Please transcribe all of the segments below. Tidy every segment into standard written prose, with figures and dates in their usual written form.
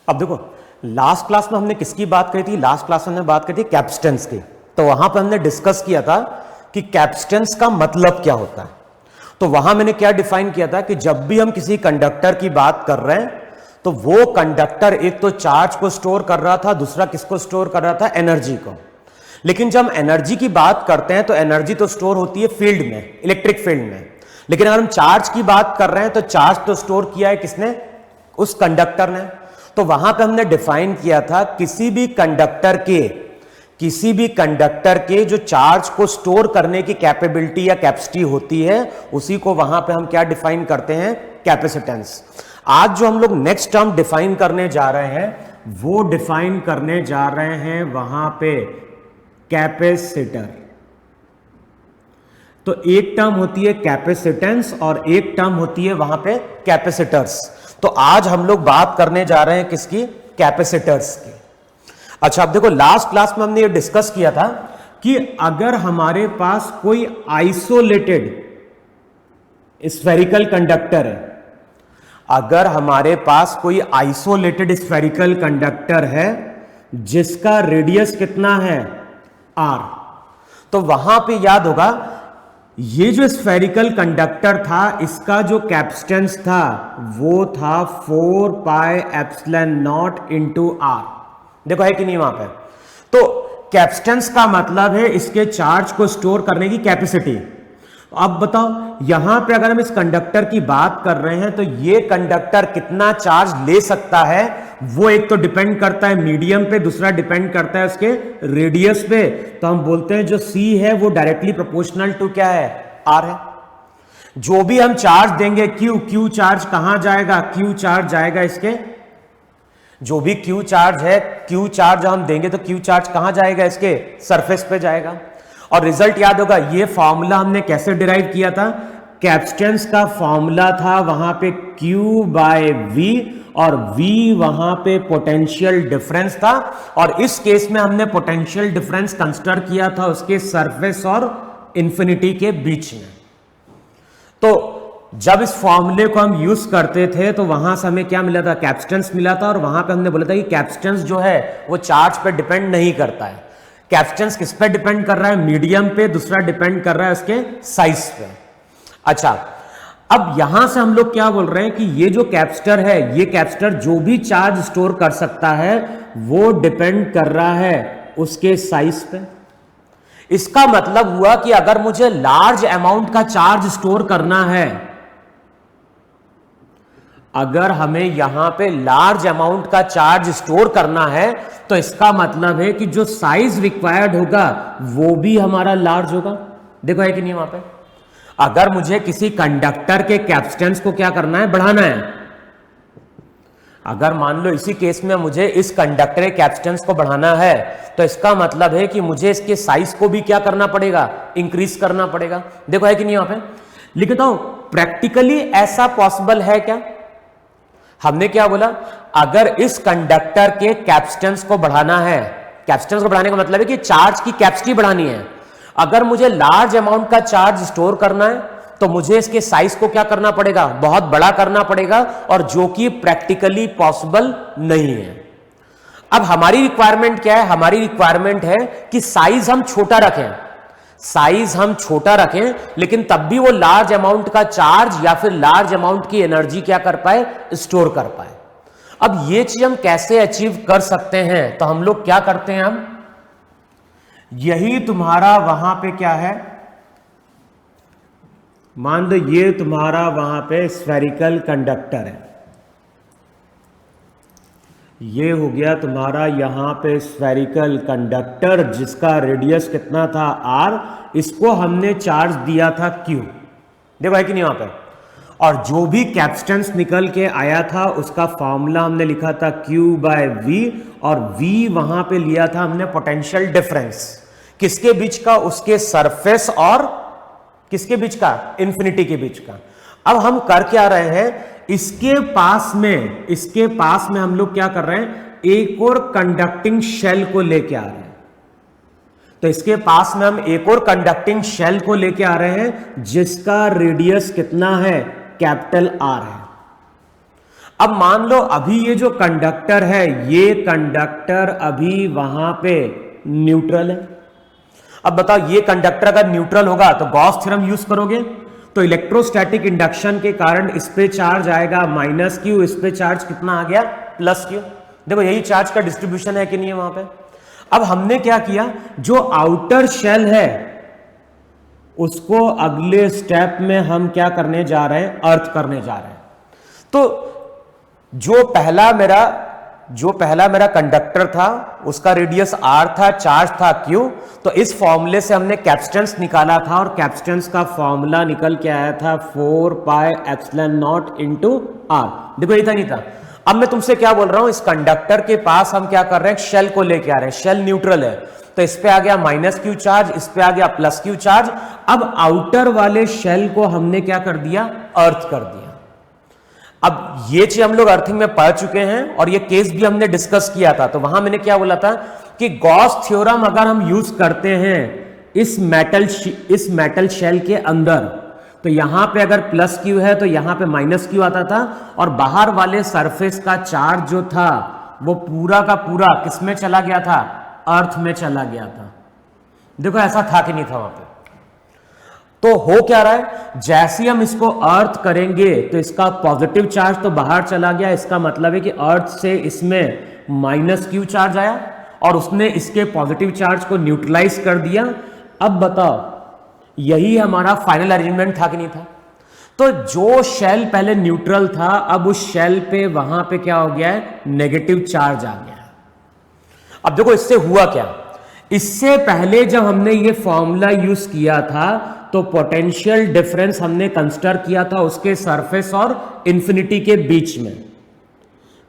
अब देखो, last class में हमने किसकी बात करी थी? लास्ट क्लास में हमने बात करी थी कैपेसिटेंस की। तो वहां पर हमने डिस्कस किया था कि कैपेसिटेंस का मतलब क्या होता है। तो वहां मैंने क्या डिफाइन किया था कि जब भी हम किसी कंडक्टर की बात कर रहे हैं तो वो कंडक्टर एक तो चार्ज को स्टोर कर रहा था, दूसरा किसको स्टोर कर रहा था? एनर्जी को। लेकिन जब हम एनर्जी की बात करते हैं तो एनर्जी तो स्टोर होती है फील्ड में, इलेक्ट्रिक फील्ड में। लेकिन अगर हम चार्ज की बात कर रहे हैं तो चार्ज तो स्टोर किया है किसने? उस कंडक्टर ने। तो वहां पे हमने डिफाइन किया था किसी भी कंडक्टर के जो चार्ज को स्टोर करने की कैपेबिलिटी या कैपेसिटी होती है, उसी को वहां पे हम क्या डिफाइन करते हैं? कैपेसिटेंस। आज जो हम लोग नेक्स्ट टर्म डिफाइन करने जा रहे हैं वो डिफाइन करने जा रहे हैं वहां पे कैपेसिटर। तो एक टर्म होती है कैपेसिटेंस और एक टर्म होती है वहां पे कैपेसिटर्स। तो आज हम लोग बात करने जा रहे हैं किसकी? कैपेसिटर्स की। अच्छा, अब देखो, लास्ट क्लास में हमने ये डिस्कस किया था कि अगर हमारे पास कोई आइसोलेटेड स्फेरिकल कंडक्टर है, अगर हमारे पास कोई आइसोलेटेड स्फेरिकल कंडक्टर है जिसका रेडियस कितना है? r, तो वहां पे याद होगा ये जो स्फेरिकल कंडक्टर था इसका जो कैपेसिटेंस था वो था 4 pi epsilon not into r। देखो है कि नहीं वहां पे? तो कैपेसिटेंस का मतलब है इसके चार्ज को स्टोर करने की कैपेसिटी। अब बताओ, यहां पे अगर हम इस कंडक्टर की बात कर रहे हैं तो ये कंडक्टर कितना चार्ज ले सकता है, वो एक तो डिपेंड करता है मीडियम पे, दूसरा डिपेंड करता है उसके रेडियस पे। तो हम बोलते हैं जो C है वो डायरेक्टली प्रोपोर्शनल टू क्या है? R है। जो भी हम चार्ज देंगे Q चार्ज कहां जाएगा? Q चार्ज जाएगा इसके, जो भी Q चार्ज है, Q चार्ज हम देंगे तो Q चार्ज कहां जाएगा? इसके सरफेस पे जाएगा। और रिजल्ट याद होगा, ये फॉर्मूला हमने कैसे डिराइव किया था? कैपेसिटेंस का फॉर्मूला था वहां पे Q बाय V, और V वहां पे पोटेंशियल डिफरेंस था। और इस केस में हमने पोटेंशियल डिफरेंस कंसीडर किया था उसके सरफेस और इंफिनिटी के बीच में। तो जब इस फॉर्मूले को हम यूज करते थे तो वहां से हमें क्या मिला था? कैपेसिटेंस मिला था। और वहां पे हमने बोला था कि कैपेसिटेंस जो है वो चार्ज पे डिपेंड नहीं करता है। कैपेसिटेंस किस पे डिपेंड कर रहा है? मीडियम पे, दूसरा डिपेंड कर रहा है उसके साइज पे। अच्छा, अब यहां से हम लोग क्या बोल रहे हैं कि ये जो कैपेसिटर है, ये कैपेसिटर जो भी चार्ज स्टोर कर सकता है वो डिपेंड कर रहा है उसके साइज पे। इसका मतलब हुआ कि अगर मुझे लार्ज अमाउंट का चार्ज स्टोर करना है, अगर हमें यहां पे लार्ज अमाउंट का चार्ज स्टोर करना है तो इसका मतलब है कि जो साइज रिक्वायर्ड होगा वो भी हमारा लार्ज होगा। देखो है कि नहीं वहां पे? अगर मुझे किसी कंडक्टर के कैपेसिटेंस को क्या करना है? बढ़ाना है। अगर मान लो इसी केस में मुझे इस कंडक्टर के कैपेसिटेंस को बढ़ाना है तो इसका मतलब है कि मुझे इसके साइज को भी क्या करना पड़ेगा? इंक्रीज करना पड़ेगा। देखो है कि नहीं वहां पे? लिखता हूं, प्रैक्टिकली ऐसा पॉसिबल है क्या? हमने क्या बोला? अगर इस कंडक्टर के कैपेसिटेंस को बढ़ाना है, कैपेसिटेंस को बढ़ाने का मतलब है कि चार्ज की कैपेसिटी बढ़ानी है। अगर मुझे लार्ज अमाउंट का चार्ज स्टोर करना है तो मुझे इसके साइज को क्या करना पड़ेगा? बहुत बड़ा करना पड़ेगा, और जो कि प्रैक्टिकली पॉसिबल नहीं है। अब हमारी रिक्वायरमेंट क्या है? हमारी रिक्वायरमेंट है कि साइज हम छोटा रखें, साइज हम छोटा रखें, लेकिन तब भी वो लार्ज अमाउंट का चार्ज या फिर लार्ज अमाउंट की एनर्जी क्या कर पाए? स्टोर कर पाए। अब ये चीज हम कैसे अचीव कर सकते हैं? तो हम लोग क्या करते हैं, हम यही तुम्हारा वहां पे क्या है, मान लो ये तुम्हारा वहां पे स्फेरिकल कंडक्टर है, ये हो गया तुम्हारा यहां पे स्फेरिकल कंडक्टर जिसका रेडियस कितना था? R। इसको हमने चार्ज दिया था Q। देखो है कि नहीं वहां पे? और जो भी कैपेसिटेंस निकल के आया था उसका फॉर्मूला हमने लिखा था Q बाय V, और V वहां पे लिया था हमने पोटेंशियल डिफरेंस। किसके बीच का? उसके सरफेस और किसके बीच का? इंफिनिटी के बीच का। अब हम कर क्या रहे हैं? इसके पास में हम लोग क्या कर रहे हैं? एक और कंडक्टिंग शेल को लेके आ रहे हैं। तो इसके पास में हम एक और कंडक्टिंग शेल को लेके आ रहे हैं जिसका रेडियस कितना है? कैपिटल R है। अब मान लो अभी ये जो कंडक्टर है, ये कंडक्टर अभी वहां पे न्यूट्रल है। अब बताओ ये कंडक्टर अगर न्यूट्रल होगा तो गॉस थ्योरम यूज करोगे, तो इलेक्ट्रोस्टैटिक इंडक्शन के कारण इस पे चार्ज आएगा माइनस क्यू, इस पे चार्ज कितना आ गया प्लस क्यू। देखो यही चार्ज का डिस्ट्रीब्यूशन है कि नहीं है वहां पे। अब हमने क्या किया, जो आउटर शेल है उसको अगले स्टेप में हम क्या करने जा रहे हैं, अर्थ करने जा रहे हैं। तो जो पहला मेरा कंडक्टर था उसका रेडियस r था, चार्ज था q, तो इस फॉर्मूले से हमने कैपेसिटेंस निकाला था और कैपेसिटेंस का फॉर्मूला निकल के आया था 4 pi epsilon not into r। देखो ये था नहीं था। अब मैं तुमसे क्या बोल रहा हूं, इस कंडक्टर के पास हम क्या कर रहे हैं, शेल को लेके आ रहे हैं, शेल न्यूट्रल है, तो इस पे आ गया माइनस क्यू चार्ज, इस पे आ गया प्लस क्यू चार्ज। अब आउटर वाले शेल को हमने क्या कर दिया, अर्थ कर दिया। अब ये चीज हम लोग अर्थिंग में पढ़ चुके हैं और ये केस भी हमने डिस्कस किया था। तो वहां मैंने क्या बोला था कि गॉस थ्योरम अगर हम यूज करते हैं इस मेटल शेल के अंदर, तो यहां पे अगर प्लस क्यू है तो यहां पे माइनस क्यू आता था, और बाहर वाले सरफेस का चार्ज जो था वो पूरा का पूरा किस में चला गया था, अर्थ में चला गया था। देखो ऐसा था कि नहीं था वहां पे। तो हो क्या रहा है, जैसे हम इसको अर्थ करेंगे तो इसका पॉजिटिव चार्ज तो बाहर चला गया, इसका मतलब है कि अर्थ से इसमें माइनस क्यू चार्ज आया और उसने इसके पॉजिटिव चार्ज को न्यूट्रलाइज कर दिया। अब बताओ यही हमारा फाइनल अरेंजमेंट था कि नहीं था। तो जो शेल पहले न्यूट्रल था, अब उस शेल पे वहां पे क्या हो गया है, नेगेटिव चार्ज आ गया है। अब देखो इससे हुआ क्या, इससे पहले जब हमने ये फॉर्मूला यूज किया था तो पोटेंशियल डिफरेंस हमने कंसिडर किया था उसके सरफेस और इंफिनिटी के बीच में।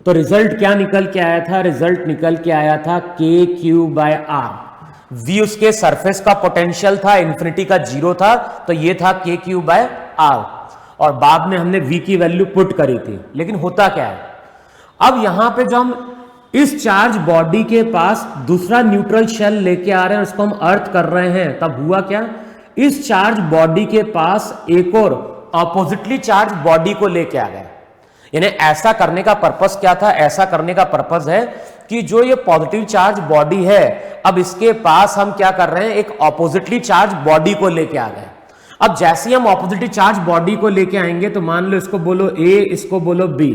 तो रिजल्ट क्या निकल के आया था, रिजल्ट निकल के आया था के क्यू बाय आर। वी उसके सरफेस का पोटेंशियल था, इंफिनिटी का 0 था, तो ये था के क्यू बाय आर, और बाद में हमने वी की वैल्यू पुट करी थी। लेकिन होता क्या है, अब यहां पे जब हम इस चार्ज बॉडी के पास दूसरा न्यूट्रल शेल लेके आ रहे हैं, उसको हम अर्थ कर रहे हैं, तब हुआ क्या, इस चार्ज बॉडी के पास एक और ऑपोजिटली चार्ज बॉडी को लेके आ गए। यानी ऐसा करने का पर्पस क्या था, ऐसा करने का पर्पस है कि जो ये पॉजिटिव चार्ज बॉडी है, अब इसके पास हम क्या कर रहे हैं, एक ऑपोजिटली चार्ज बॉडी को लेके आ गए। अब जैसे ही हम ऑपोजिटली चार्ज बॉडी को लेके आएंगे तो मान लो इसको बोलो ए, इसको बोलो बी।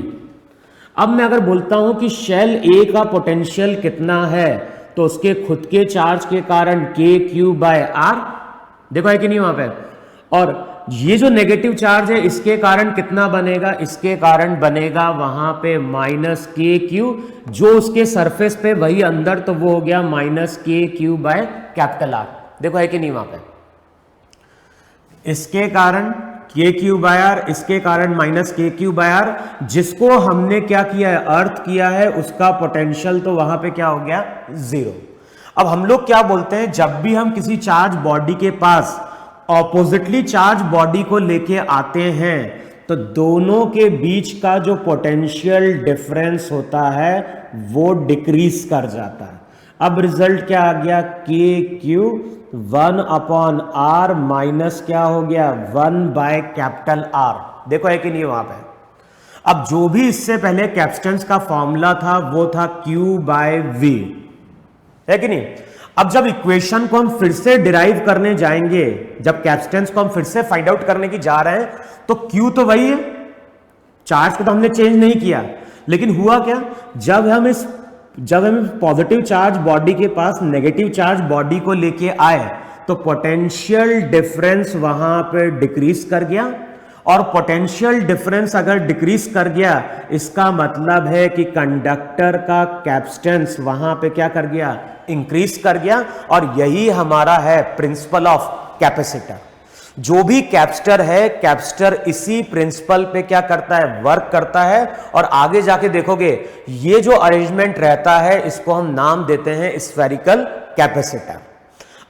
अब मैं अगर बोलता हूं कि शेल ए का पोटेंशियल कितना है, तो उसके खुद के चार्ज के कारण के क्यू बाय आर, देखो है कि नहीं वहां पे, और ये जो नेगेटिव चार्ज है इसके कारण कितना बनेगा, इसके कारण बनेगा वहां पे माइनस के क्यू, जो उसके सरफेस पे वही अंदर, तो वो हो गया माइनस के क्यू बाय कैपिटल आर। देखो है कि नहीं वहां पे, इसके कारण के क्यू बाय आर, इसके कारण माइनस के क्यू बाय आर। जिसको हमने क्या किया है, अर्थ किया है, उसका पोटेंशियल तो वहां पे क्या हो गया, 0। अब हम लोग क्या बोलते हैं, जब भी हम किसी चार्ज बॉडी के पास ऑपोजिटली चार्ज बॉडी को लेके आते हैं तो दोनों के बीच का जो पोटेंशियल डिफरेंस होता है वो डिक्रीज कर जाता है। अब रिजल्ट क्या आ गया, k Q 1 upon r minus क्या हो गया, 1 बाय कैपिटल आर। देखो है कि नहीं वहां पे। अब जो भी इससे पहले कैपेसिटेंस का फॉर्मूला था वो था Q बाय V, है कि नहीं। अब जब इक्वेशन को हम फिर से डिराइव करने जाएंगे, जब कैपेसिटेंस को हम फिर से फाइंड आउट करने की जा रहे हैं, तो Q तो वही है, चार्ज को तो हमने चेंज नहीं किया। लेकिन हुआ क्या, जब हम पॉजिटिव चार्ज बॉडी के पास नेगेटिव चार्ज बॉडी को लेके आए तो पोटेंशियल डिफरेंस वहां पे डिक्रीज कर गया, और पोटेंशियल डिफरेंस अगर डिक्रीज कर गया इसका मतलब है कि कंडक्टर का कैपेसिटेंस वहां पे क्या कर गया, इंक्रीज कर गया। और यही हमारा है प्रिंसिपल ऑफ कैपेसिटर। जो भी कैपेसिटर है, कैपेसिटर इसी प्रिंसिपल पे क्या करता है, वर्क करता है। और आगे जाके देखोगे ये जो अरेंजमेंट रहता है इसको हम नाम देते हैं स्फेरिकल कैपेसिटर।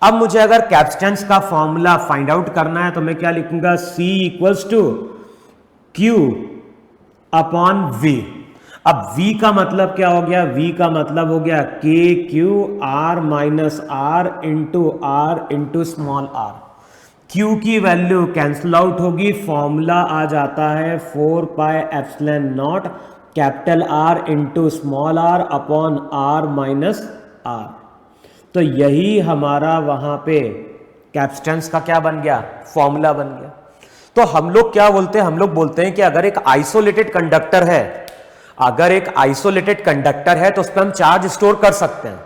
अब मुझे अगर कैपेसिटेंस का फॉर्मूला फाइंड आउट करना है तो मैं क्या लिखूंगा, C equals to Q upon V। अब V का मतलब क्या हो गया, V का मतलब हो गया k q r minus r into small r. Q की वैल्यू कैंसिल आउट होगी, फॉर्मूला आ जाता है 4 pi epsilon naught capital r into small r upon r minus r. तो यही हमारा वहां पे कैपेसिटेंस का क्या बन गया, फॉर्मूला बन गया। तो हम लोग क्या बोलते हैं, हम लोग बोलते हैं कि अगर एक आइसोलेटेड कंडक्टर है, अगर एक आइसोलेटेड कंडक्टर है तो उस पर हम चार्ज स्टोर कर सकते हैं,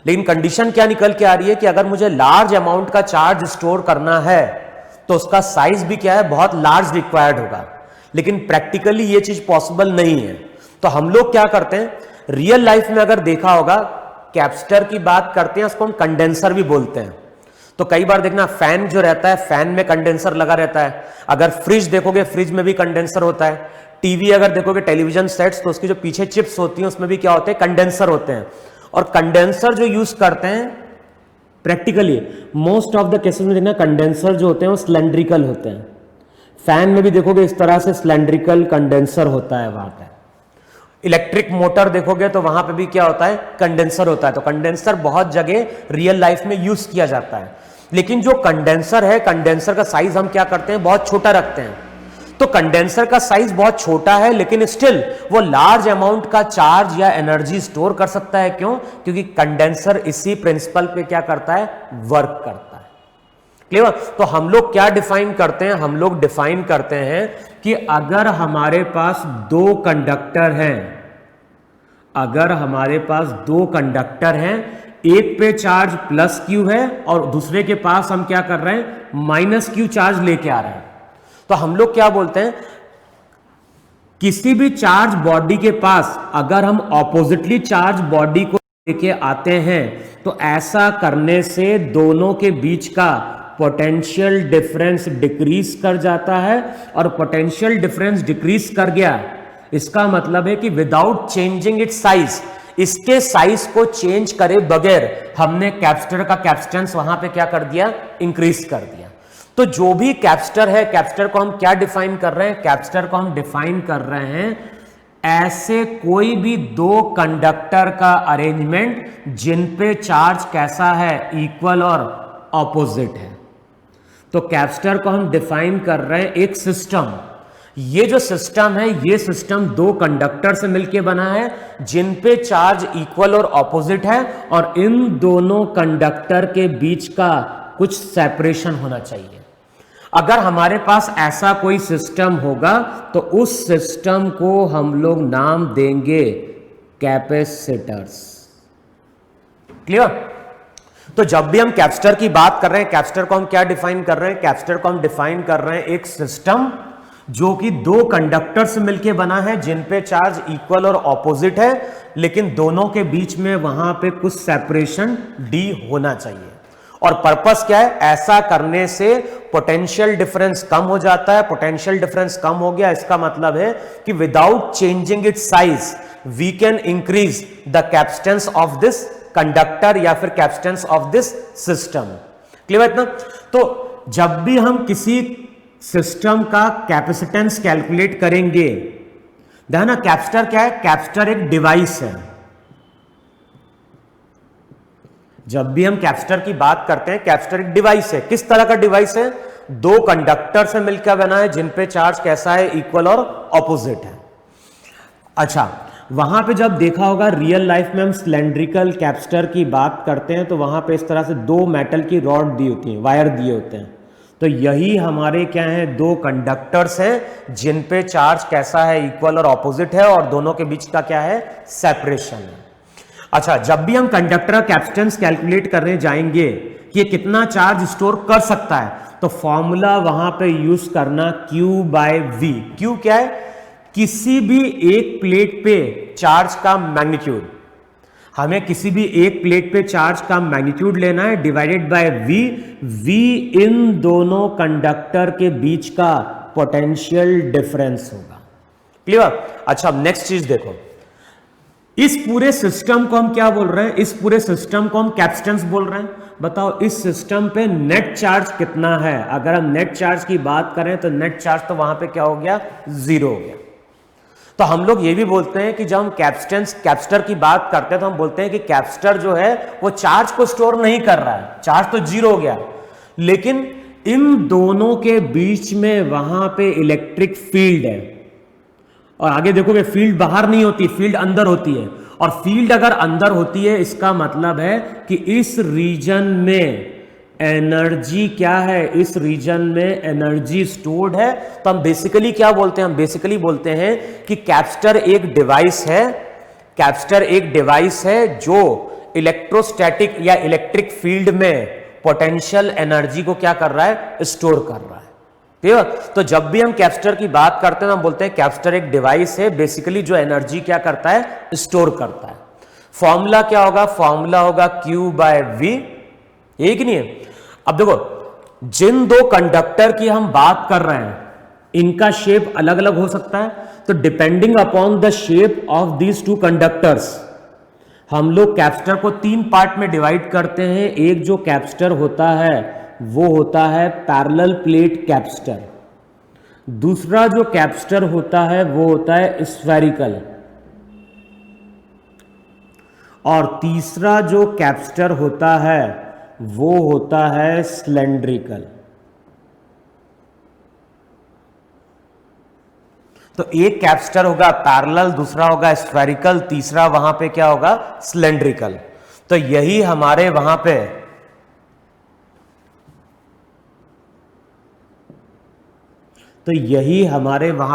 लेकिन कंडीशन क्या निकल के आ रही है कि अगर मुझे लार्ज अमाउंट का चार्ज स्टोर करना है तो उसका साइज भी क्या है, बहुत लार्ज रिक्वायर्ड होगा, लेकिन प्रैक्टिकली ये चीज पॉसिबल नहीं है। तो हम लोग क्या करते हैं, रियल लाइफ में अगर देखा होगा, कैपेसिटर की बात करते हैं, उसको हम कंडेंसर भी बोलते हैं। तो कई बार देखना, फैन जो रहता है, फैन में कंडेंसर लगा रहता है। अगर फ्रिज देखोगे, फ्रिज में भी कंडेंसर होता है। टीवी अगर देखोगे, टेलीविजन सेट्स, तो उसकी जो पीछे चिप्स होती हैं उसमें भी क्या होते हैं, कंडेंसर होते हैं। और कंडेंसर जो यूज करते हैं practically most of the cases में देखना, कंडेंसर जो होते हैं वो सिलेंड्रिकल होते हैं। फैन में भी देखोगे इस तरह से सिलेंड्रिकल कंडेंसर होता है वहां पर। इलेक्ट्रिक मोटर देखोगे तो वहां पे भी क्या होता है, कंडेंसर होता है। तो कंडेंसर बहुत जगह रियल लाइफ में यूज किया जाता है, लेकिन जो कंडेंसर है, कंडेंसर का साइज हम क्या करते हैं, बहुत छोटा रखते हैं। तो कंडेंसर का साइज बहुत छोटा है, लेकिन स्टिल वो लार्ज अमाउंट का चार्ज या एनर्जी स्टोर कर सकता है। क्यों? क्योंकि कंडेंसर इसी प्रिंसिपल पे क्या करता है, वर्क करता है। क्लियर? तो हम लोग क्या डिफाइन करते हैं, हम लोग डिफाइन करते हैं कि अगर हमारे पास दो कंडक्टर हैं, अगर हमारे पास दो कंडक्टर हैं, एक पे चार्ज प्लस क्यू है और दूसरे के पास हम क्या कर रहे हैं, माइनस क्यू चार्ज लेके आ रहे हैं, तो हम लोग क्या बोलते हैं, किसी भी चार्ज बॉडी के पास अगर हम ऑपोजिटली चार्ज बॉडी को लेके आते हैं तो ऐसा करने से दोनों के बीच का पोटेंशियल डिफरेंस डिक्रीज कर जाता है। और पोटेंशियल डिफरेंस डिक्रीज कर गया, इसका मतलब है कि विदाउट चेंजिंग इट्स साइज, इसके साइज को चेंज करे बगैर हमने कैपेसिटर का कैपेसिटेंस वहां पे क्या कर दिया, इंक्रीज कर दिया। तो जो भी कैपेसिटर है, कैपेसिटर को हम क्या डिफाइन कर रहे हैं, कैपेसिटर को हम डिफाइन कर रहे हैं ऐसे कोई भी दो कंडक्टर का अरेंजमेंट जिन पे चार्ज कैसा है, इक्वल और ऑपोजिट है। तो कैपेसिटर को हम डिफाइन कर रहे हैं एक सिस्टम। ये जो सिस्टम है, ये सिस्टम दो कंडक्टर से मिलकर बना है जिन पे चार्ज इक्वल और ऑपोजिट है, और इन दोनों कंडक्टर के बीच का कुछ सेपरेशन होना चाहिए। अगर हमारे पास ऐसा कोई सिस्टम होगा तो उस सिस्टम को हम लोग नाम देंगे कैपेसिटर्स। क्लियर? तो जब भी हम कैपेसिटर की बात कर रहे हैं, कैपेसिटर को हम क्या डिफाइन कर रहे हैं, कैपेसिटर को हम डिफाइन कर रहे हैं एक सिस्टम जो कि दो कंडक्टर से मिलकर बना है जिन पे चार्ज इक्वल और ऑपोजिट है, लेकिन दोनों के बीच में वहां पे कुछ सेपरेशन डी होना चाहिए। और पर्पस क्या है, ऐसा करने से पोटेंशियल डिफरेंस कम हो जाता है। पोटेंशियल डिफरेंस कम हो गया, इसका मतलब है कि without changing its size we can increase the capacitance of this conductor या फिर capacitance of this system. Clear इतना? तो जब भी हम किसी सिस्टम का कैपेसिटेंस कैलकुलेट करेंगे, देखना कैपेसिटर क्या है, कैपेसिटर एक डिवाइस है। जब भी हम कैपेसिटर की बात करते हैं, कैपेसिटर एक डिवाइस है। किस तरह का डिवाइस है, दो कंडक्टर से मिलकर बना है जिन पे चार्ज कैसा है, इक्वल और ऑपोजिट है। अच्छा, वहां पे जब देखा होगा रियल लाइफ में हम सिलेंड्रिकल कैपेसिटर की बात करते हैं तो वहां पे इस तरह से दो मेटल की रॉड दी होती हैं, वायर दिए होते हैं। तो यही हमारे क्या है, दो कंडक्टर्स हैं जिन पे चार्ज कैसा है, इक्वल और ऑपोजिट है, और दोनों के बीच का क्या है, सेपरेशन है। अच्छा, जब भी हम कंडक्टर का कैपेसिटेंस कैलकुलेट करने जाएंगे कि ये कितना चार्ज स्टोर कर सकता है, तो फॉर्मूला वहां पे यूज करना Q/V। Q क्या है, किसी भी एक प्लेट पे चार्ज का मैग्नीट्यूड, हमें किसी भी एक प्लेट पे चार्ज का मैग्नीट्यूड लेना है, डिवाइडेड बाय V। V इन दोनों कंडक्टर के बीच का पोटेंशियल डिफरेंस होगा। क्लियर? अच्छा, अब नेक्स्ट चीज देखो, इस पूरे सिस्टम को हम क्या बोल रहे हैं, इस पूरे सिस्टम को हम कैपेसिटेंस बोल रहे हैं। बताओ इस सिस्टम पे नेट चार्ज कितना है। अगर हम नेट चार्ज की बात करें तो नेट चार्ज तो वहां पे क्या हो गया, 0 हो गया। तो हम लोग ये भी बोलते हैं कि जब हम कैपेसिटर की बात करते हैं तो हम बोलते हैं कि कैपेसिटर जो है वो चार्ज को स्टोर नहीं कर रहा है, चार्ज तो 0 हो गया, लेकिन इन दोनों के बीच में वहां पे इलेक्ट्रिक फील्ड है। और आगे देखोगे फील्ड बाहर नहीं होती, फील्ड अंदर होती है। और फील्ड अगर अंदर होती है इसका मतलब है कि इस रीजन में एनर्जी क्या है, इस रीजन में एनर्जी स्टोर्ड है। तो हम बेसिकली क्या बोलते हैं, हम बेसिकली बोलते हैं कि कैपेसिटर एक डिवाइस है, कैपेसिटर एक डिवाइस है जो इलेक्ट्रोस्टैटिक या इलेक्ट्रिक फील्ड में पोटेंशियल एनर्जी को क्या कर रहा है, स्टोर कर रहा है। ठीक है, तो जब भी हम कैपेसिटर की बात करते हैं हम बोलते हैं कैपेसिटर एक डिवाइस है बेसिकली जो एनर्जी क्या करता है, स्टोर करता है। फॉर्मूला क्या होगा, फॉर्मूला होगा Q बाय V, एक नहीं है। अब देखो जिन दो कंडक्टर की हम बात कर रहे हैं इनका शेप अलग अलग हो सकता है, तो depending upon the shape of these two conductors हम लोग कैपेसिटर को तीन पार्ट में डिवाइड करते हैं। एक जो कैपेसिटर होता है वो होता है पैरेलल प्लेट कैपेसिटर, दूसरा जो कैपेसिटर होता है वो होता है स्फेरिकल, और तीसरा जो कैपेसिटर होता है वो होता है सिलेंड्रिकल। तो एक कैपेसिटर होगा पैरेलल, दूसरा होगा स्फेरिकल, तीसरा वहां पे क्या होगा, सिलेंड्रिकल। तो यही हमारे वहां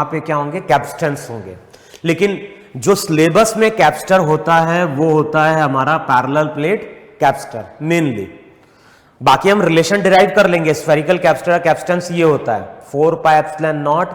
पे क्या होंगे, कैपेसिटेंस होंगे। लेकिन जो सिलेबस में कैपेसिटर होता है वो होता है हमारा पैरेलल प्लेट कैपेसिटर मेनली। बाकी हम रिलेशन डिराइव कर लेंगे। स्फेरिकल कैपेसिटर कैपेसिटेंस ये होता है 4 पाई एप्सिलॉन नॉट,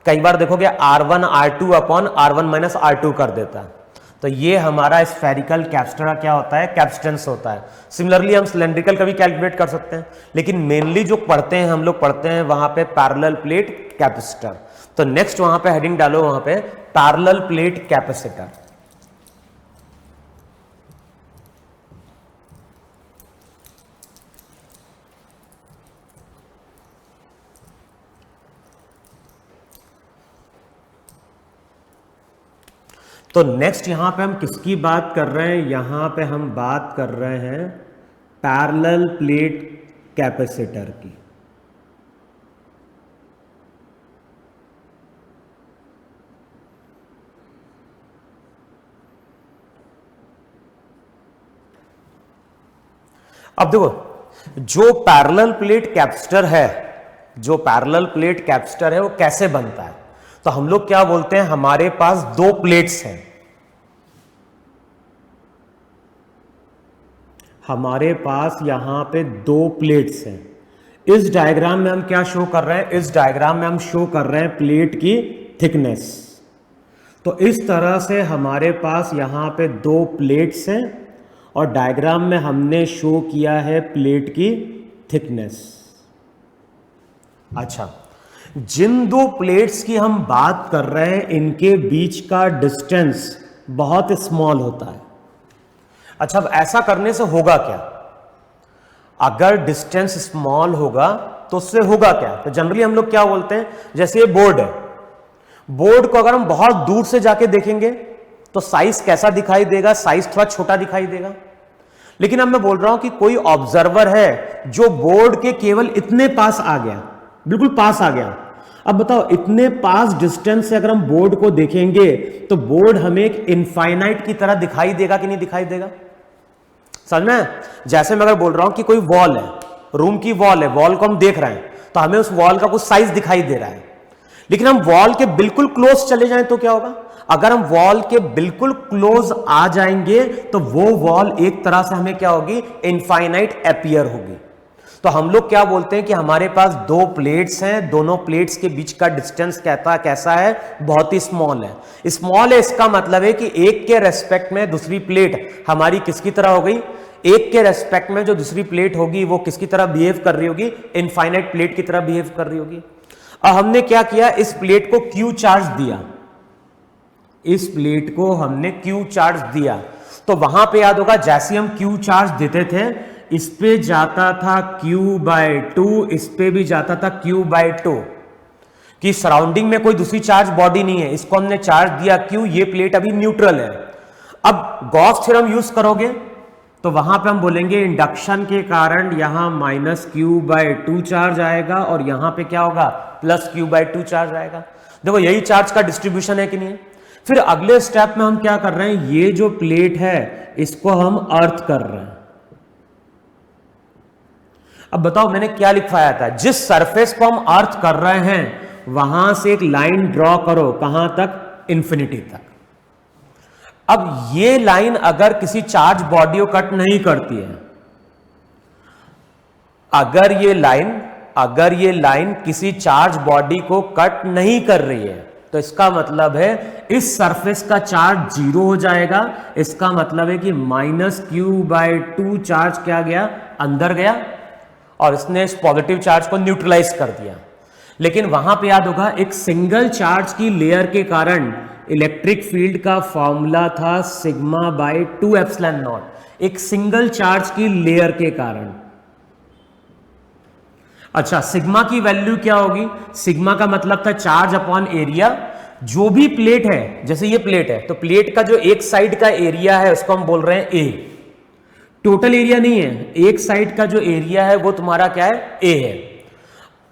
कई बार देखोगे R1 R2 upon R1 minus R2 कर देता है। तो ये हमारा स्फेरिकल कैपेसिटर का क्या होता है, कैपेसिटेंस होता है। सिमिलरली हम सिलेंड्रिकल का भी कैलकुलेट कर सकते हैं, लेकिन मेनली जो पढ़ते हैं हम लोग पढ़ते हैं वहां पे पैरेलल प्लेट कैपेसिटर। तो नेक्स्ट वहां पे हेडिंग डालो, वहां पे पैरेलल प्लेट कैपेसिटर। तो नेक्स्ट यहां पे हम किसकी बात कर रहे हैं, यहां पे हम बात कर रहे हैं पैरेलल प्लेट कैपेसिटर की। अब देखो जो पैरेलल प्लेट कैपेसिटर है, जो पैरेलल प्लेट कैपेसिटर है वो कैसे बनता है, तो हम लोग क्या बोलते हैं, हमारे पास दो प्लेट्स हैं, हमारे पास यहां पे दो प्लेट्स हैं। इस डायग्राम में हम क्या शो कर रहे हैं, इस डायग्राम में हम शो कर रहे हैं प्लेट की थिकनेस। तो इस तरह से हमारे पास यहां पे दो प्लेट्स हैं और डायग्राम में हमने शो किया है प्लेट की थिकनेस। अच्छा, जिन दो प्लेट्स की हम बात कर रहे हैं इनके बीच का डिस्टेंस बहुत स्मॉल होता है। अच्छा, अब ऐसा करने से होगा क्या, अगर डिस्टेंस स्मॉल होगा तो उससे होगा क्या, तो जनरली हम लोग क्या बोलते हैं, जैसे ये बोर्ड है, बोर्ड को अगर हम बहुत दूर से जाके देखेंगे तो साइज कैसा दिखाई देगा, साइज थोड़ा छोटा दिखाई देगा। लेकिन अब मैं बोल रहा हूं कि कोई ऑब्जर्वर है जो बोर्ड के केवल इतने पास आ गया, बिल्कुल पास आ गया। अब बताओ इतने पास डिस्टेंस से अगर हम बोर्ड को देखेंगे तो बोर्ड हमें एक इनफाइनाइट की तरह दिखाई देगा कि नहीं दिखाई देगा, समझ में? जैसे मैं अगर बोल रहा हूं कि कोई वॉल है, रूम की वॉल है, वॉल को हम देख रहे हैं तो हमें उस वॉल का कुछ साइज दिखाई दे रहा है। लेकिन हम वॉल के बिल्कुल क्लोज चले जाएं तो क्या होगा, अगर हम वॉल के बिल्कुल क्लोज आ जाएंगे तो वो वॉल एक तरह से हमें क्या होगी, इनफाइनाइट अपीयर होगी। तो हम लोग क्या बोलते हैं कि हमारे पास दो प्लेट्स हैं, दोनों प्लेट्स के बीच का डिस्टेंस कैसा है, बहुत ही स्मॉल है। स्मॉल है इसका मतलब है कि एक के रेस्पेक्ट में दूसरी प्लेट हमारी किसकी तरह हो गई, एक के रेस्पेक्ट में जो दूसरी प्लेट होगी वो किसकी तरह बिहेव कर रही होगी, इनफाइनाइट प्लेट की तरह बिहेव कर रही होगी। अब हमने क्या किया, इस प्लेट को Q चार्ज दिया, इस प्लेट को हमने Q चार्ज दिया। तो वहां पे याद होगा जैसे हम Q चार्ज देते थे, इस पे जाता था Q/2, इस पे भी जाता था Q/2, कि सराउंडिंग में कोई दूसरी चार्ज बॉडी नहीं है, इसको हमने चार्ज दिया Q, ये प्लेट अभी न्यूट्रल है। अब गॉस थ्योरम यूज करोगे तो वहां पे हम बोलेंगे इंडक्शन के कारण यहां -Q/2 चार्ज आएगा और यहां पे क्या होगा, +Q/2 चार्ज आएगा। देखो यही चार्ज का डिस्ट्रीब्यूशन है कि नहीं है। फिर अगले स्टेप में हम क्या कर रहे हैं, ये जो प्लेट है इसको हम अर्थ कर रहे हैं। अब बताओ मैंने क्या लिखवाया था, जिस सरफेस को हम अर्थ कर रहे हैं वहां से एक लाइन ड्रॉ करो, कहां तक, इंफिनिटी तक। अब ये लाइन अगर किसी चार्ज बॉडी को कट नहीं करती है, अगर ये लाइन किसी चार्ज बॉडी को कट नहीं कर रही है तो इसका मतलब है इस सरफेस का चार्ज जीरो हो जाएगा। इसका मतलब है कि -q/2 चार्ज क्या गया, अंदर गया, और इसने इस पॉजिटिव चार्ज को न्यूट्रलाइज कर दिया। लेकिन वहां पे याद होगा एक सिंगल चार्ज की लेयर के कारण इलेक्ट्रिक फील्ड का फॉर्मूला था σ/2ε0, एक सिंगल चार्ज की लेयर के कारण। अच्छा, सिग्मा की वैल्यू क्या होगी, सिग्मा का मतलब था चार्ज अपॉन एरिया। जो भी प्लेट है, जैसे ये प्लेट है तो प्लेट का जो एक साइड का एरिया है उसको हम बोल रहे हैं ए, टोटल एरिया नहीं है, एक साइड का जो एरिया है वो तुम्हारा क्या है, ए है।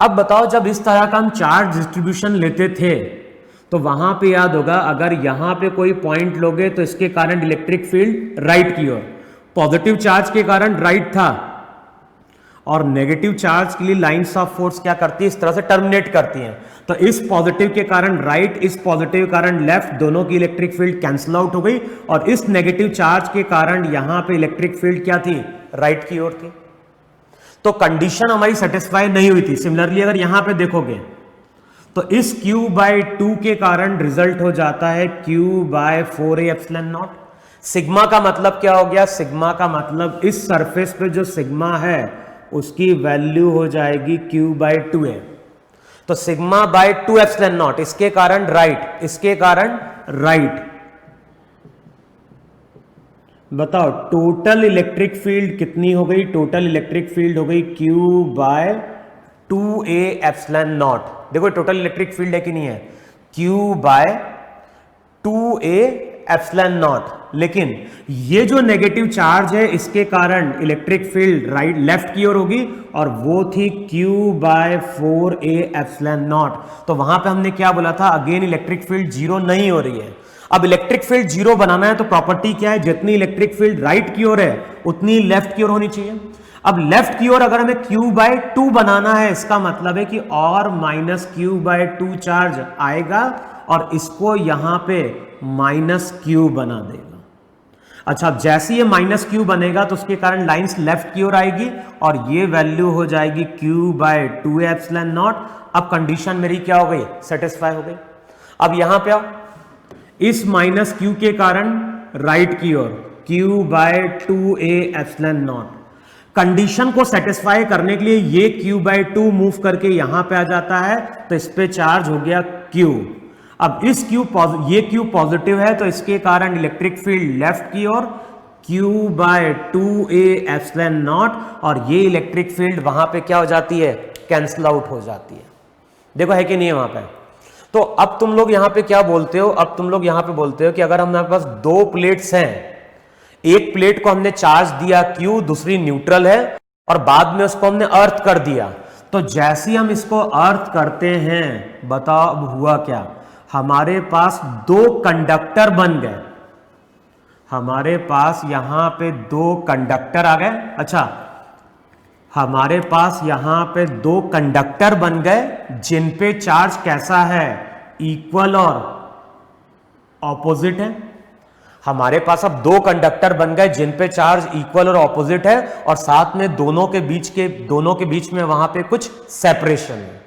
अब बताओ जब इस तरह का हम चार्ज डिस्ट्रीब्यूशन लेते थे तो वहां पे याद होगा अगर यहां पे कोई पॉइंट लोगे तो इसके कारण इलेक्ट्रिक फील्ड राइट की ओर, पॉजिटिव चार्ज के कारण राइट था, और नेगेटिव चार्ज के लिए लाइंस ऑफ फोर्स क्या करती है, इस तरह से टर्मिनेट करती हैं। तो इस पॉजिटिव के कारण राइट, इस पॉजिटिव के कारण लेफ्ट, दोनों की इलेक्ट्रिक फील्ड कैंसिल आउट हो गई, और इस नेगेटिव चार्ज के कारण यहां पे इलेक्ट्रिक फील्ड क्या थी, राइट की ओर थी। तो कंडीशन हमारी सेटिस्फाई नहीं हुई थी। सिमिलरली अगर यहां पे देखोगे तो इस q/2 के कारण रिजल्ट हो जाता है q/4ε0। सिग्मा का मतलब क्या हो गया, सिग्मा का मतलब इस सरफेस पे जो सिग्मा है उसकी वैल्यू हो जाएगी q/2 है। तो σ/2ε0, इसके कारण राइट, इसके कारण राइट। बताओ टोटल इलेक्ट्रिक फील्ड कितनी हो गई, टोटल इलेक्ट्रिक फील्ड हो गई q/2a ε0। देखो टोटल इलेक्ट्रिक फील्ड है कि नहीं है, q/2a ε0। लेकिन ये जो नेगेटिव चार्ज है इसके कारण इलेक्ट्रिक फील्ड राइट लेफ्ट की ओर होगी, और वो थी q/4a ε0। तो वहां पे हमने क्या बोला था, अगेन इलेक्ट्रिक फील्ड जीरो नहीं हो रही है। अब इलेक्ट्रिक फील्ड जीरो बनाना है तो प्रॉपर्टी क्या है, जितनी इलेक्ट्रिक फील्ड राइट की ओर है उतनी लेफ्ट की ओर होनी चाहिए। अब लेफ्ट की ओर अगर हमें q/2 बनाना है, इसका मतलब है कि और -q/2 चार्ज आएगा और इसको यहां पे -q बना देगा। अच्छा, जैसे ये -q बनेगा तो उसके कारण लाइंस लेफ्ट की ओर आएगी और ये वैल्यू हो जाएगी q/2a ε0। अब कंडीशन मेरी क्या हो गई, सेटिस्फाई हो गई। अब यहां पे आओ, इस -q के कारण राइट की ओर q/2a ε0। कंडीशन को सेटिस्फाई करने के लिए ये q/2 मूव करके यहां पे आ जाता है, तो इस पे चार्ज हो गया q। अब इस ये q पॉजिटिव है तो इसके कारण इलेक्ट्रिक फील्ड लेफ्ट की ओर q/2a ε0, और ये इलेक्ट्रिक फील्ड वहां पे क्या हो जाती है, कैंसिल आउट हो जाती है। देखो है कि नहीं है वहां पे। तो अब तुम लोग यहां पे क्या बोलते हो, अब तुम लोग यहां पे बोलते हो कि अगर हमारे पास दो प्लेट्स हैं, एक प्लेट को हमने चार्ज दिया q, दूसरी न्यूट्रल है, और बाद में उसको हमने अर्थ कर दिया, तो जैसे ही हम इसको अर्थ करते हैं, बताओ अब हुआ क्या, हमारे पास दो कंडक्टर बन गए। हमारे पास यहां पे दो कंडक्टर आ गए। अच्छा, हमारे पास यहां पे दो कंडक्टर बन गए जिन पे चार्ज कैसा है, इक्वल और ऑपोजिट है। हमारे पास अब दो कंडक्टर बन गए जिन पे चार्ज इक्वल और ऑपोजिट है, और साथ में दोनों के बीच में वहां पे कुछ सेपरेशन है।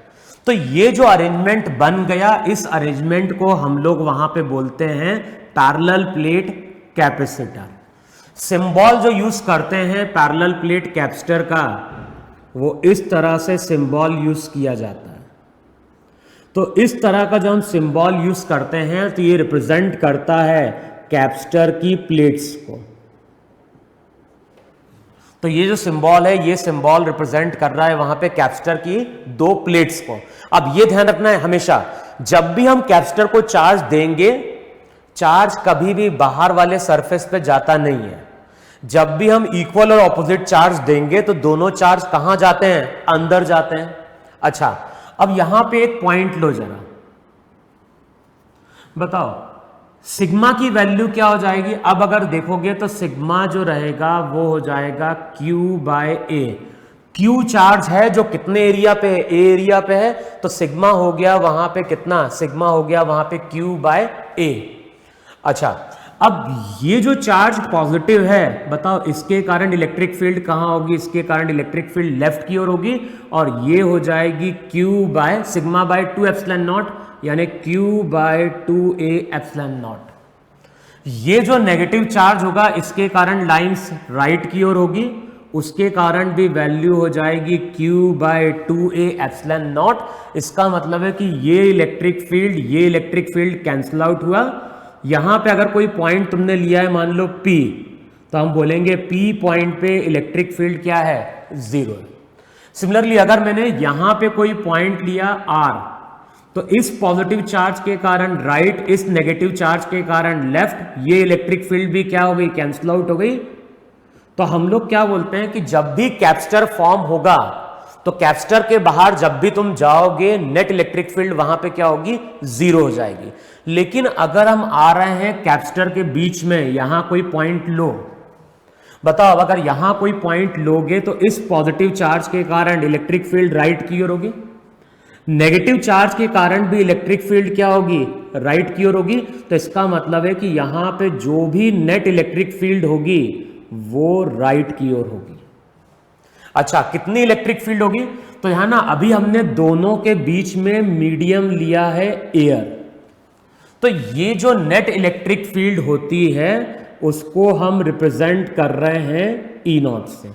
तो ये जो अरेंजमेंट बन गया, इस अरेंजमेंट को हम लोग वहां पे बोलते हैं पैरेलल प्लेट कैपेसिटर। सिंबल जो यूज करते हैं पैरेलल प्लेट कैपेसिटर का, वो इस तरह से सिंबल यूज किया जाता है। तो इस तरह का जो हम सिंबल यूज करते हैं तो ये रिप्रेजेंट करता है कैपेसिटर की प्लेट्स को। तो ये जो सिंबल है, ये सिंबल रिप्रेजेंट कर रहा है वहां पे कैपेसिटर की दो प्लेट्स को। अब ये ध्यान रखना है हमेशा, जब भी हम कैपेसिटर को चार्ज देंगे, चार्ज कभी भी बाहर वाले सरफेस पे जाता नहीं है। जब भी हम इक्वल और ऑपोजिट चार्ज देंगे तो दोनों चार्ज कहां जाते हैं, अंदर जाते हैं। अच्छा, अब यहां पे एक पॉइंट लो जरा, बताओ सिग्मा की वैल्यू क्या हो जाएगी? अब अगर देखोगे तो सिग्मा जो रहेगा वो हो जाएगा Q by A. Q charge है जो कितने एरिया पे है? ए एरिया पे है, तो सिग्मा हो गया वहां पे कितना? सिग्मा हो गया वहां पे क्यू बाय ए। अच्छा, अब ये जो चार्ज पॉजिटिव है, बताओ इसके कारण इलेक्ट्रिक फील्ड कहां होगी? इसके कारण इलेक्ट्रिक फील्ड लेफ्ट की ओर होगी, और ये हो जाएगी Q by sigma by 2 epsilon naught, यानी Q by 2a epsilon naught. ये जो नेगेटिव चार्ज होगा इसके कारण लाइंस राइट की ओर होगी, उसके कारण भी वैल्यू हो जाएगी Q by 2a epsilon not. इसका मतलब है कि ये इलेक्ट्रिक फील्ड कैंसिल आउट हुआ। यहां पे अगर कोई पॉइंट तुमने लिया है मान लो P, तो हम बोलेंगे P पॉइंट पे इलेक्ट्रिक फील्ड क्या है? 0 है। सिमिलरली अगर मैंने यहां पे कोई पॉइंट लिया R, तो इस पॉजिटिव चार्ज के कारण राइट, इस नेगेटिव चार्ज के कारण लेफ्ट, ये इलेक्ट्रिक फील्ड भी क्या हो गई? कैंसिल आउट हो गई। तो हम लोग क्या बोलते हैं कि जब भी कैपेसिटर फॉर्म होगा तो कैपेसिटर के बाहर जब भी तुम जाओगे नेट इलेक्ट्रिक फील्ड वहां पे क्या होगी? 0 हो जाएगी। लेकिन अगर हम आ रहे हैं कैपेसिटर के बीच में, यहां कोई पॉइंट लो, बताओ अगर यहां कोई पॉइंट लोगे तो इस पॉजिटिव चार्ज के कारण इलेक्ट्रिक फील्ड राइट की ओर होगी, नेगेटिव चार्ज के कारण भी इलेक्ट्रिक फील्ड क्या होगी? राइट की ओर होगी। तो इसका मतलब है कि यहां पे जो भी नेट इलेक्ट्रिक फील्ड होगी वो राइट की ओर होगी। अच्छा, कितनी इलेक्ट्रिक फील्ड होगी? तो यहां ना अभी हमने दोनों के बीच में मीडियम लिया है एयर, तो ये जो नेट इलेक्ट्रिक फील्ड होती है उसको हम रिप्रेजेंट कर रहे हैं ई नॉट से।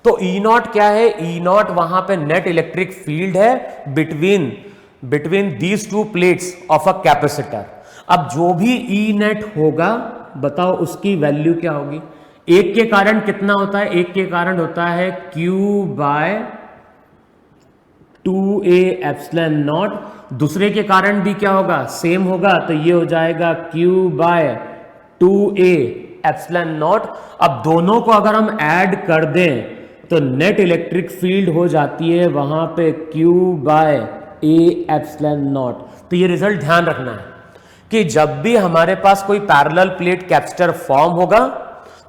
तो ई नॉट क्या है? ई नॉट वहां पे नेट इलेक्ट्रिक फील्ड है between these two plates of a capacitor. अब जो भी ई नेट होगा बताओ उसकी वैल्यू क्या होगी? एक के कारण कितना होता है? एक के कारण होता है Q by 2a epsilon not. दूसरे के कारण भी क्या होगा? सेम होगा, तो ये हो जाएगा Q by 2a epsilon not. अब दोनों को अगर हम ऐड कर दें तो नेट इलेक्ट्रिक फील्ड हो जाती है वहां पे q by a epsilon naught. तो ये रिजल्ट ध्यान रखना है कि जब भी हमारे पास कोई पैरेलल प्लेट कैपेसिटर फॉर्म होगा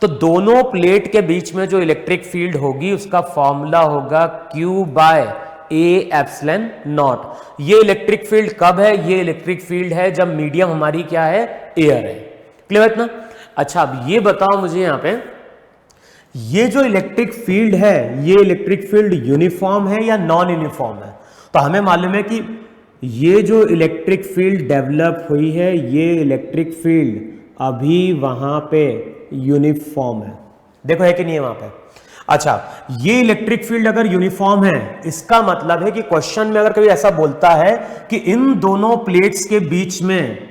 तो दोनों प्लेट के बीच में जो इलेक्ट्रिक फील्ड होगी उसका फॉर्मूला होगा q by a epsilon naught. ये इलेक्ट्रिक फील्ड कब है? ये इलेक्ट्रिक फील्ड है जब मीडियम हमारी क्या है? एयर है। क्लियर है ना? अच्छा, अब ये बताओ मुझे यहां पे, ये जो इलेक्ट्रिक फील्ड है ये इलेक्ट्रिक फील्ड यूनिफॉर्म है या नॉन यूनिफॉर्म है? तो हमें मालूम है कि ये जो इलेक्ट्रिक फील्ड डेवलप हुई है ये इलेक्ट्रिक फील्ड अभी वहां पे यूनिफॉर्म है। देखो है कि नहीं है वहां पे? अच्छा, ये इलेक्ट्रिक फील्ड अगर यूनिफॉर्म है इसका मतलब है कि क्वेश्चन में अगर कभी ऐसा बोलता है कि इन दोनों प्लेट्स के बीच में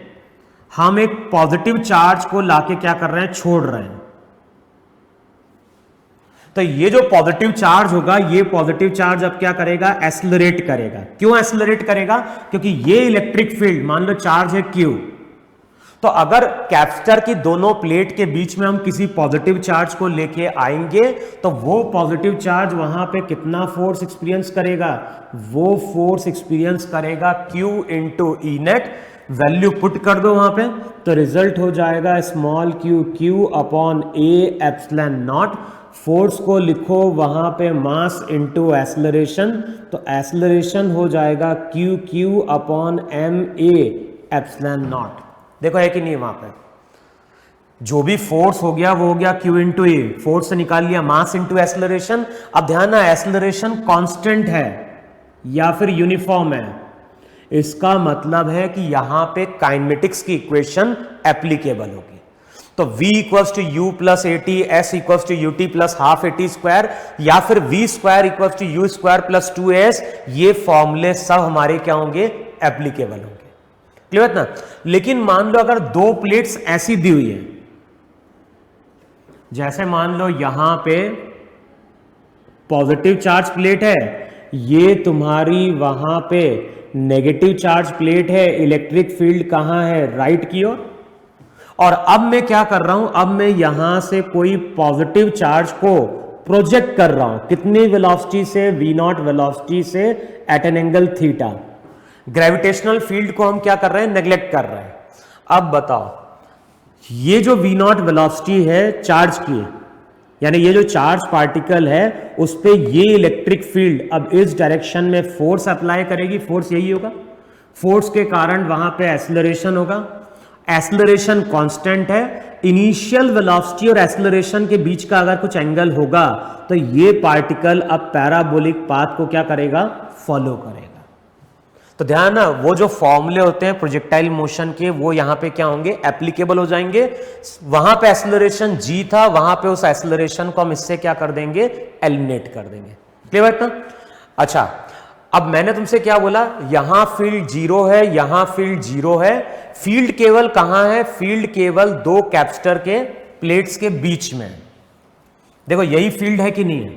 हम एक पॉजिटिव चार्ज को लाके क्या कर रहे हैं? छोड़ रहे हैं, तो ये जो पॉजिटिव चार्ज होगा ये पॉजिटिव चार्ज अब क्या करेगा? एक्सेलरेट करेगा। क्यों एक्सेलरेट करेगा? क्योंकि ये इलेक्ट्रिक फील्ड मान लो चार्ज है Q, तो अगर कैपेसिटर की दोनों प्लेट के बीच में हम किसी पॉजिटिव चार्ज को लेके आएंगे तो वो पॉजिटिव चार्ज वहां पे कितना फोर्स एक्सपीरियंस करेगा? वो फोर्स एक्सपीरियंस करेगा Q into e net. Value put कर दो वहां पे, तो रिजल्ट हो जाएगा small Q upon a epsilon naught. Force को लिखो वहां पे मास इंटू एक्सेलरेशन, तो एक्सेलरेशन हो जाएगा Q upon m a epsilon naught. देखो है कि नहीं? वहां पे जो भी फोर्स हो गया वो हो गया Q इंटू ए, फोर्स से निकाल लिया मास इंटू एक्सेलरेशन। अब ध्यान है एक्सेलरेशन कांस्टेंट है या फिर यूनिफॉर्म है, इसका मतलब है कि यहां पे काइनेमेटिक्स की इक्वेशन एप्लीकेबल होगी। तो v equals to u plus a t, s equals to u t plus half a t square, या फिर v square equals to u square plus 2s, ये फॉर्मूले सब हमारे क्या होंगे? एप्लीकेबल होंगे। क्लियर ना? लेकिन मान लो अगर दो प्लेट्स ऐसी दी हुई है, जैसे मान लो यहां पे पॉजिटिव चार्ज प्लेट है, ये तुम्हारी वहां पे नेगेटिव चार्ज प्लेट है, इलेक्ट्रिक फील्ड कहां है? राइट की ओर। और अब मैं क्या कर रहा हूं? अब मैं यहां से कोई पॉजिटिव चार्ज को प्रोजेक्ट कर रहा हूं, कितनी वेलोसिटी से? v0 वेलोसिटी से at an angle theta. Gravitational field को हम क्या कर रहे हैं? नेग्लेक्ट कर रहे हैं। अब बताओ, ये जो V नॉट वेलोसिटी है चार्ज की, यानी ये जो चार्ज पार्टिकल है उस पे ये इलेक्ट्रिक फील्ड अब इस डायरेक्शन में फोर्स अप्लाई करेगी, फोर्स यही होगा, फोर्स के कारण वहां पे एक्सेलरेशन होगा, एक्सेलरेशन कांस्टेंट है, इनिशियल वेलोसिटी और एक्सेलरेशन के बीच का अगर कुछ एंगल होगा तो ये पार्टिकल अब पैराबोलिक पाथ को क्या करेगा, फॉलो करेगा। तो ध्यान ना, वो जो फॉर्मूले होते हैं प्रोजेक्टाइल मोशन के वो यहां पे क्या होंगे, एप्लीकेबल हो जाएंगे। वहां पे एक्सेलरेशन g था, वहां पे उस एक्सेलरेशन को हम इससे क्या कर देंगे, एलिमिनेट कर देंगे। क्लियर ना? अच्छा, अब मैंने तुमसे क्या बोला, यहां फील्ड 0 है, यहां फील्ड 0 है, फील्ड केवल कहां है, फील्ड केवल दो कैपेसिटर के प्लेट्स के बीच में। देखो यही फील्ड है कि नहीं है,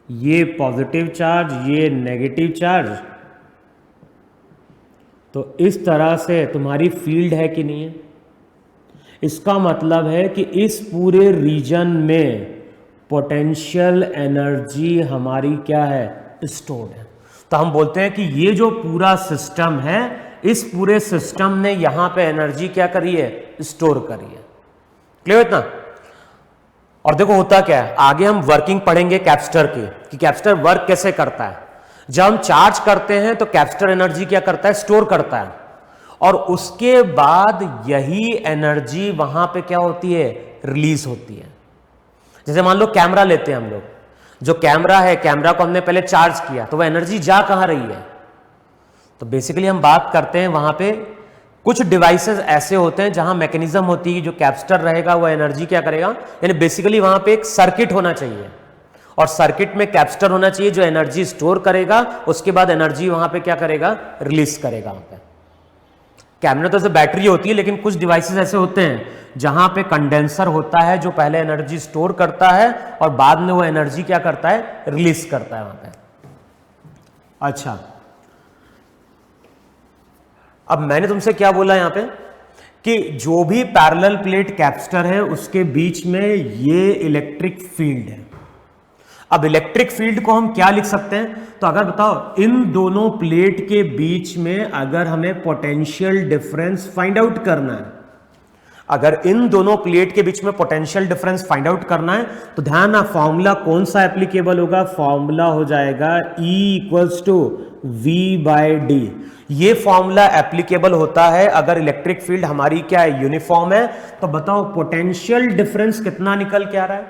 ये पॉजिटिव चार्ज, ये नेगेटिव चार्ज, तो इस तरह से तुम्हारी फील्ड है कि नहीं है। इसका मतलब है कि इस पूरे रीजन में पोटेंशियल एनर्जी हमारी क्या है, स्टोर्ड है। तो हम बोलते हैं कि ये जो पूरा सिस्टम है, इस पूरे सिस्टम ने यहां पे एनर्जी क्या करी है, स्टोर करी है। क्लियर ना? और देखो होता क्या है, आगे हम वर्किंग पढ़ेंगे कैपेसिटर की, कि कैपेसिटर वर्क कैसे करता है। जब हम चार्ज करते हैं तो कैपेसिटर एनर्जी क्या करता है, स्टोर करता है, और उसके बाद यही एनर्जी वहां पे क्या होती है, रिलीज होती है। जैसे मान लो कैमरा लेते हैं हम लोग, जो कैमरा है, कैमरा को हमने पहले चार्ज किया तो वह एनर्जी जा कहां रही है। तो बेसिकली हम बात करते हैं वहां पे कुछ डिवाइसेस ऐसे होते हैं जहां मैकेनिज्म होती है, जो कैपेसिटर रहेगा वह एनर्जी क्या करेगा, यानी बेसिकली वहां पे एक सर्किट होना चाहिए, और सर्किट में कैपेसिटर होना चाहिए जो एनर्जी स्टोर करेगा, उसके बाद एनर्जी वहां पे क्या करेगा, रिलीज करेगा। वहां पे कैमरा तो बैटरी होती है, लेकिन कुछ डिवाइसेस ऐसे होते हैं जहां पे कंडेंसर होता है जो पहले एनर्जी स्टोर करता है और बाद में वो एनर्जी क्या करता है, रिलीज करता है वहां पे। अच्छा, अब मैंने तुमसे क्या बोला यहां पे, कि जो भी पैरेलल प्लेट कैपेसिटर है उसके बीच में ये इलेक्ट्रिक फील्ड है। अब इलेक्ट्रिक फील्ड को हम क्या लिख सकते हैं, तो अगर बताओ इन दोनों प्लेट के बीच में अगर हमें पोटेंशियल डिफरेंस फाइंड आउट करना है, अगर इन दोनों प्लेट के बीच में पोटेंशियल डिफरेंस फाइंड आउट करना है, तो ध्यान ना, फॉर्मूला कौन सा एप्लीकेबल होगा, फॉर्मूला हो जाएगा E = V/d। ये फॉर्मूला एप्लीकेबल होता है अगर इलेक्ट्रिक फील्ड हमारी क्या है, यूनिफॉर्म है। तो बताओ पोटेंशियल डिफरेंस कितना निकल के आ रहा है,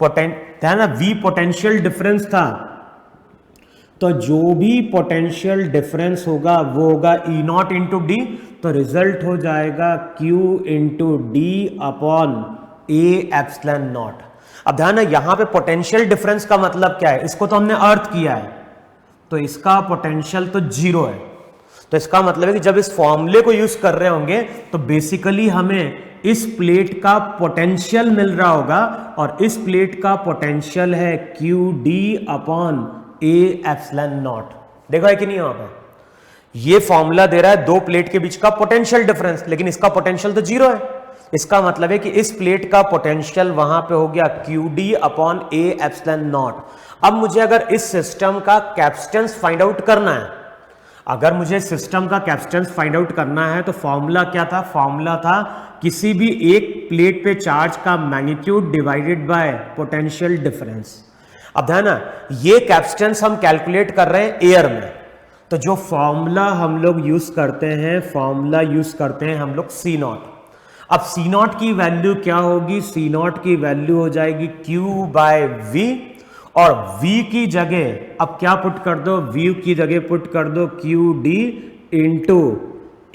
ध्यान ना, V पोटेंशियल डिफरेंस था, तो जो भी पोटेंशियल डिफरेंस होगा वो होगा E0 × d, तो रिजल्ट हो जाएगा Q × d/A∁0। अब ध्यान है, यहां पे पोटेंशियल डिफरेंस का मतलब क्या है, इसको तो हमने अर्थ किया है, तो इसका पोटेंशियल तो 0 है। तो इसका मतलब है कि जब इस फॉर्मूले को यूज कर रहे होंगे तो बेसिकली हमें इस प्लेट का पोटेंशियल मिल रहा होगा, और इस प्लेट का पोटेंशियल है QD/A∁0। देखो है कि नहीं वहां पे, ये फॉर्मूला दे रहा है दो प्लेट के बीच का पोटेंशियल डिफरेंस, लेकिन इसका पोटेंशियल तो 0 है। इसका मतलब है कि इस प्लेट का पोटेंशियल वहां पे हो गया QD/A∁0। अब मुझे अगर इस सिस्टम का कैपेसिटेंस फाइंड आउट करना है, अगर मुझे सिस्टम का कैपेसिटेंस फाइंड आउट करना है, तो फॉर्मूला क्या था, फॉर्मूला था किसी भी एक प्लेट पे चार्ज का magnitude divided by potential difference. अब ध्यान ना, ये कैपेसिटेंस हम कैलकुलेट कर रहे हैं एयर में, तो जो फॉर्मूला हम लोग यूज करते हैं, फॉर्मूला यूज करते हैं हम लोग C0। अब C0 की वैल्यू क्या होगी, C0 की वैल्यू हो जाएगी Q/V, और V की जगह अब क्या पुट कर दो, V की जगह पुट कर दो QD ×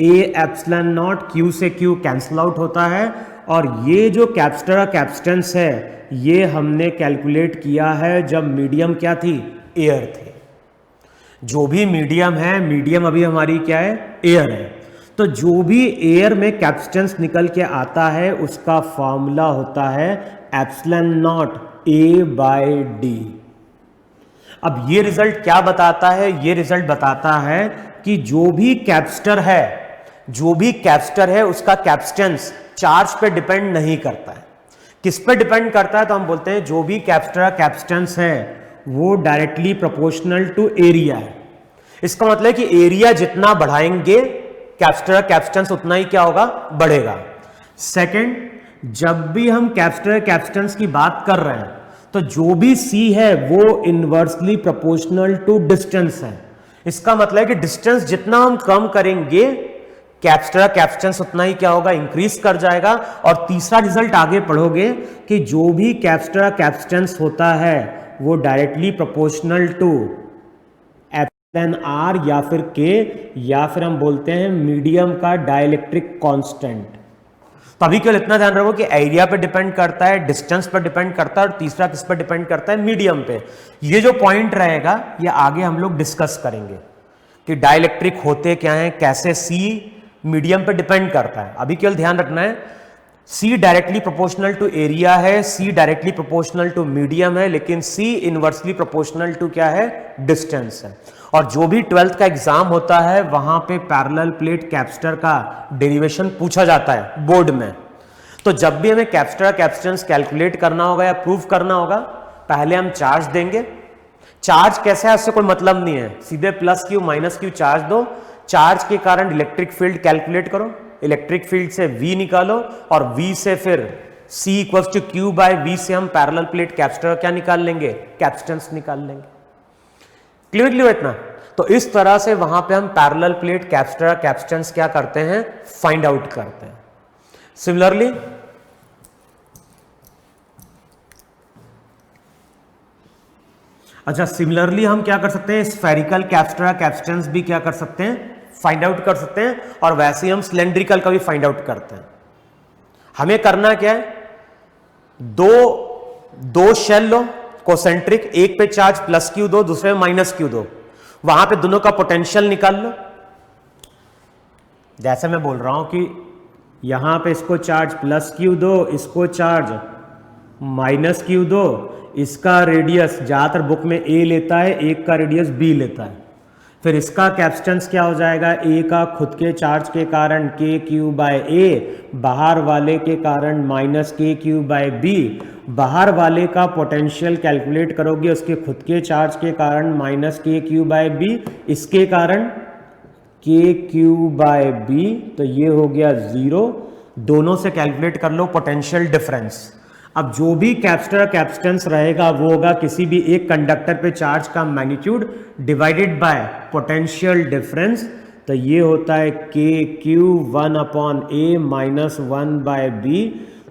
A∁0। Q से Q कैंसिल आउट होता है, और ये जो कैपेसिटर का कैपेसिटेंस है ये हमने कैलकुलेट किया है जब मीडियम क्या थी, एयर थी। जो भी मीडियम है, मीडियम अभी हमारी क्या है, एयर है, तो जो भी एयर में कैपेसिटेंस निकल के आता है उसका फॉर्मूला होता है ε0 A/d। अब ये रिजल्ट क्या बताता है, ये रिजल्ट बताता है कि जो भी कैपेसिटर है उसका कैपेसिटेंस चार्ज पे डिपेंड नहीं करता है। किस पे डिपेंड करता है, तो हम बोलते हैं जो भी कैपेसिटर का कैपेसिटेंस है वो डायरेक्टली प्रोपोर्शनल टू एरिया है। इसका मतलब है कि एरिया जितना बढ़ाएंगे कैपेसिटर कैपेसिटेंस उतना ही क्या होगा, बढ़ेगा। सेकंड, जब भी हम कैपेसिटर कैपेसिटेंस की बात कर रहे हैं तो जो भी C है वो इनवर्सली प्रोपोर्शनल टू डिस्टेंस है। इसका मतलब है कि डिस्टेंस जितना हम कम करेंगे कैपेसिटर कैपेसिटेंस उतना ही क्या होगा, इंक्रीज कर जाएगा। और तीसरा रिजल्ट आगे पढ़ोगे कि जो भी कैपेसिटर कैपेसिटेंस होता है वो directly proportional to epsilon r या फिर के, या फिर हम बोलते हैं मीडियम का डाइलेक्ट्रिक कांस्टेंट। तो अभी केवल इतना ध्यान रखो कि एरिया पे डिपेंड करता है, डिस्टेंस पर डिपेंड करता है, और तीसरा किस पर डिपेंड करता है, मीडियम पे। ये जो पॉइंट रहेगा ये आगे हम लोग डिस्कस करेंगे कि डाइलेक्ट्रिक होते क्या हैं, कैसे C मीडियम पे डिपेंड करता है। अभी केवल ध्यान रखना है C directly proportional to area है, C directly proportional to medium है, लेकिन C इनवर्सली प्रोपोर्शनल टू क्या है, डिस्टेंस है। और जो भी 12th का एग्जाम होता है वहां पे पैरेलल प्लेट कैपेसिटर का डेरिवेशन पूछा जाता है बोर्ड में। तो जब भी हमें कैपेसिटर कैपेसिटेंस कैलकुलेट करना होगा या प्रूव करना होगा, पहले हम चार्ज देंगे। चार्ज कैसे है उससे कोई मतलब नहीं है, सीधे plus q minus q charge दो। चार्ज के कारण इलेक्ट्रिक फील्ड कैलकुलेट करो, इलेक्ट्रिक फील्ड से V निकालो, और V से फिर C equals to Q by V से हम पैरेलल प्लेट कैपेसिटर क्या निकाल लेंगे, कैपेसिटेंस निकाल लेंगे। क्लियर इतना? तो इस तरह से वहां पे हम पैरेलल प्लेट कैपेसिटर कैपेसिटेंस क्या करते हैं, फाइंड आउट करते हैं। सिमिलरली सिमिलरली हम क्या कर सकते हैं, स्फेरिकल कैपेसिटर कैपेसिटेंस भी क्या कर सकते हैं, फाइंड आउट कर सकते हैं। और वैसे ही हम सिलेंड्रिकल का भी फाइंड आउट करते हैं। हमें करना क्या है, दो शेल लो कोसेंट्रिक, एक पे चार्ज प्लस क्यू दो, दूसरे में माइनस क्यू दो, वहां पे दोनों का पोटेंशियल निकाल लो। जैसे मैं बोल रहा हूं कि यहां पे इसको चार्ज प्लस क्यू दो, इसको चार्ज माइनस क्यू दो, इसका रेडियस ज्यादातर बुक में A लेता है, एक का रेडियस B लेता है। फिर इसका कैपेसिटेंस क्या हो जाएगा, A का खुद के चार्ज के कारण के क्यू बाय A, बाहर वाले के कारण माइनस के क्यू बाय B। बाहर वाले का पोटेंशियल कैलकुलेट करोगे उसके खुद के चार्ज के कारण माइनस के क्यू बाय B, इसके कारण के क्यू बाय B, तो ये हो गया 0। दोनों से कैलकुलेट कर लो पोटेंशियल डिफरेंस। अब जो भी कैपेसिटर कैपेसिटेंस रहेगा वो होगा किसी भी एक कंडक्टर पे चार्ज का magnitude divided by potential difference. तो ये होता है के क्यू 1/A माइनस 1/B।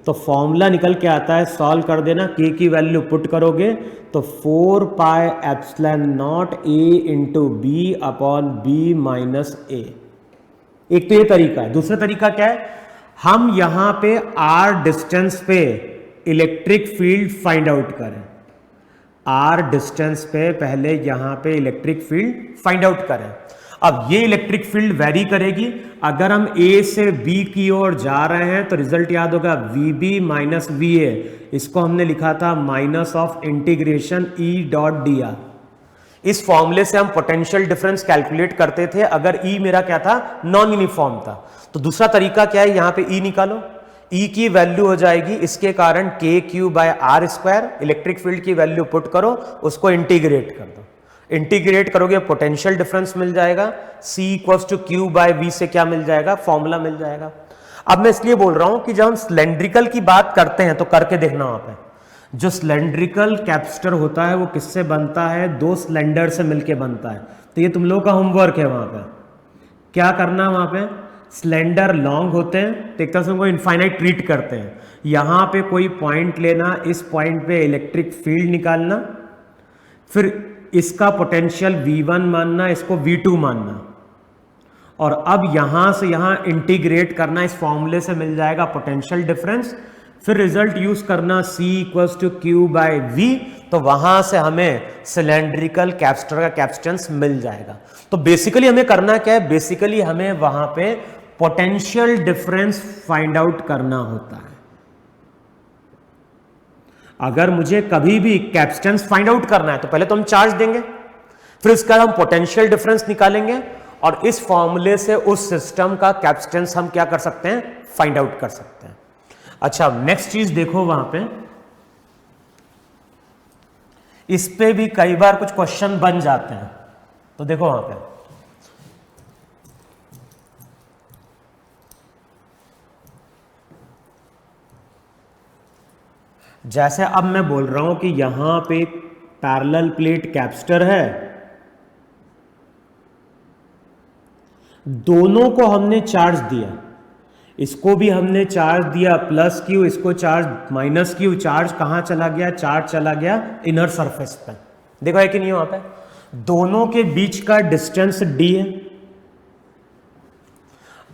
तो फॉर्मूला निकल के आता है, सॉल्व कर देना, के की वैल्यू पुट करोगे तो 4 epsilon not A into B upon B minus A। एक तो ये तरीका है। दूसरा तरीका क्या है, हम यहां पे R डिस्टेंस पे इलेक्ट्रिक फील्ड फाइंड आउट करें। R डिस्टेंस पे पहले यहां पे इलेक्ट्रिक फील्ड फाइंड आउट करें। अब ये इलेक्ट्रिक फील्ड वेरी करेगी। अगर हम A से B की ओर जा रहे हैं तो रिजल्ट याद होगा VB माइनस VA। इसको हमने लिखा था minus of integration E dot dr। इस फॉर्मूले से हम पोटेंशियल डिफरेंस कैलकुलेट करते थे अगर E मेरा क्या था, नॉन यूनिफॉर्म था। तो दूसरा तरीका क्या है, यहां पे E निकालो, E की वैल्यू हो जाएगी इसके कारण के q by r square. Electric field की वैल्यू पुट करो, उसको इंटीग्रेट कर दो। इंटीग्रेट करोगे पोटेंशियल डिफरेंस मिल जाएगा, C equals to Q by V से क्या मिल जाएगा, फॉर्मूला मिल जाएगा। अब मैं इसलिए बोल रहा हूं कि जब हम सिलेंड्रिकल की बात करते हैं तो करके देखना वहां पे। जो सिलेंड्रिकल कैपेसिटर होता है वो किससे बनता है, दो सिलेंडर से मिलके बनता है। तो ये तुम लोगों का होमवर्क है, वहां पे क्या करना, वहां पे सिलेंडर लॉन्ग होते हैं तो एक तरह से उनको इनफाइनाइट ट्रीट करते हैं। यहां पे कोई पॉइंट लेना, इस पॉइंट पे इलेक्ट्रिक फील्ड निकालना, फिर इसका पोटेंशियल V1 मानना, इसको V2 मानना, और अब यहां से यहां इंटीग्रेट करना, इस फॉर्मूले से मिल जाएगा पोटेंशियल डिफरेंस। फिर रिजल्ट यूज करना C equals to Q by V, तो वहां से हमें सिलेंड्रिकल कैपेसिटर का कैपेसिटेंस मिल जाएगा। तो बेसिकली हमें करना क्या है, बेसिकली हमें वहां पे पोटेंशियल डिफरेंस फाइंड आउट करना होता है। अगर मुझे कभी भी कैपेसिटेंस फाइंड आउट करना है तो पहले तो हम चार्ज देंगे, फिर उसके बाद हम पोटेंशियल डिफरेंस निकालेंगे, और इस फॉर्मूले से उस सिस्टम का कैपेसिटेंस हम क्या कर सकते हैं, फाइंड आउट कर सकते हैं। अच्छा, नेक्स्ट चीज देखो, वहां पे इस पे भी कई बार कुछ क्वेश्चन बन जाते हैं। तो देखो वहां पे जैसे अब मैं बोल रहा हूं कि यहां पे एक पैरेलल प्लेट कैपेसिटर है, दोनों को हमने चार्ज दिया, इसको भी हमने चार्ज दिया प्लस क्यू, इसको चार्ज माइनस क्यू। चार्ज कहां चला गया? चार्ज चला गया इनर सरफेस पे। देखो है कि नहीं वहां पे? दोनों के बीच का डिस्टेंस डी है।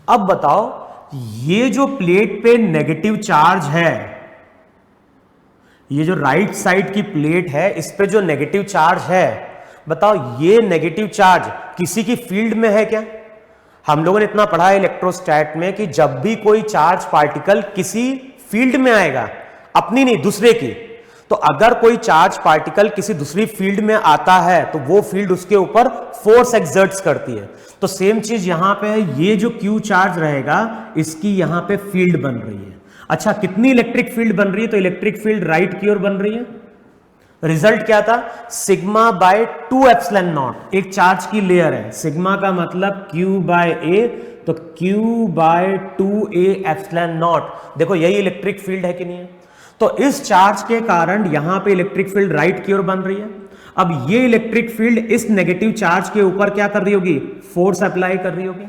अब बताओ, ये जो प्लेट पे नेगेटिव चार्ज है, ये जो राइट साइड की प्लेट है, इस पे जो नेगेटिव चार्ज है, बताओ ये नेगेटिव चार्ज किसी की फील्ड में है क्या? हम लोगों ने इतना पढ़ा है इलेक्ट्रोस्टैट में कि जब भी कोई चार्ज पार्टिकल किसी फील्ड में आएगा, अपनी नहीं दूसरे की, तो अगर कोई चार्ज पार्टिकल किसी दूसरी फील्ड में आता है तो वो फील्ड उसके ऊपर फोर्स एक्सर्ट्स करती है। तो सेम चीज यहां पे है, ये जो क्यू चार्ज रहेगा इसकी यहां पे फील्ड बन रही है। अच्छा, कितनी इलेक्ट्रिक फील्ड बन रही है? तो इलेक्ट्रिक फील्ड राइट की ओर बन रही है। रिजल्ट क्या था? Sigma by 2 epsilon not. एक चार्ज की लेयर है, सिग्मा का मतलब Q बाय ए, तो Q bye 2a epsilon naught. देखो यही इलेक्ट्रिक फील्ड है कि नहीं है? तो इस चार्ज के कारण यहां पे इलेक्ट्रिक फील्ड राइट की ओर बन रही है। अब ये इलेक्ट्रिक फील्ड इस नेगेटिव चार्ज के ऊपर क्या कर रही होगी? फोर्स अप्लाई कर रही होगी।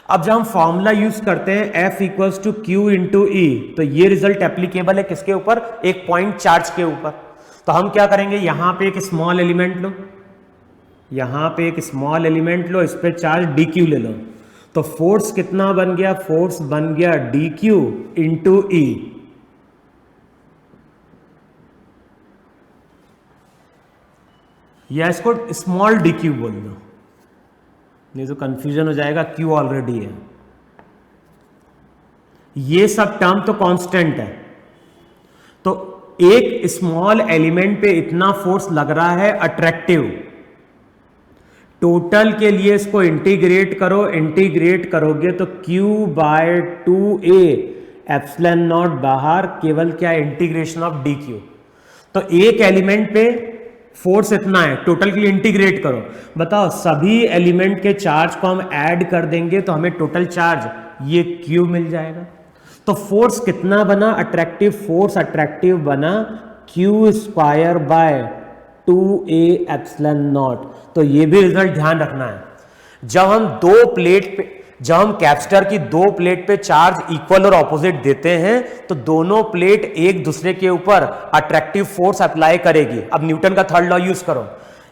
अब जब हम फॉर्मूला यूज करते हैं F equals to Q into E, तो ये रिजल्ट एप्लीकेबल है किसके ऊपर? एक पॉइंट चार्ज के ऊपर। तो हम क्या करेंगे, यहां पे एक स्मॉल एलिमेंट लो, यहां पे एक स्मॉल एलिमेंट लो, इस पे चार्ज डी क्यू ले लो, तो फोर्स कितना बन गया? फोर्स बन गया डी क्यू इंटू ई। या इसको स्मॉल डी क्यू बोल दो, नहीं तो कंफ्यूजन हो जाएगा, क्यू ऑलरेडी है। ये सब टर्म तो कांस्टेंट है, तो एक स्मॉल एलिमेंट पे इतना फोर्स लग रहा है अट्रैक्टिव। टोटल के लिए इसको इंटीग्रेट करो, इंटीग्रेट करोगे तो Q bye 2a epsilon not बाहर, केवल क्या? Integration of D Q. तो एक एलिमेंट पे फोर्स इतना है, टोटल के लिए इंटीग्रेट करो। बताओ, सभी एलिमेंट के चार्ज को हम ऐड कर देंगे तो हमें टोटल चार्ज ये Q मिल जाएगा। तो फोर्स कितना बना? अट्रैक्टिव फोर्स अट्रैक्टिव बना Q square by 2a epsilon naught. तो ये भी रिजल्ट ध्यान रखना है, जब हम जब हम कैपेसिटर की दो प्लेट पे चार्ज इक्वल और ऑपोजिट देते हैं तो दोनों प्लेट एक दूसरे के ऊपर अट्रैक्टिव फोर्स अप्लाई करेगी। अब न्यूटन का थर्ड लॉ यूज करो,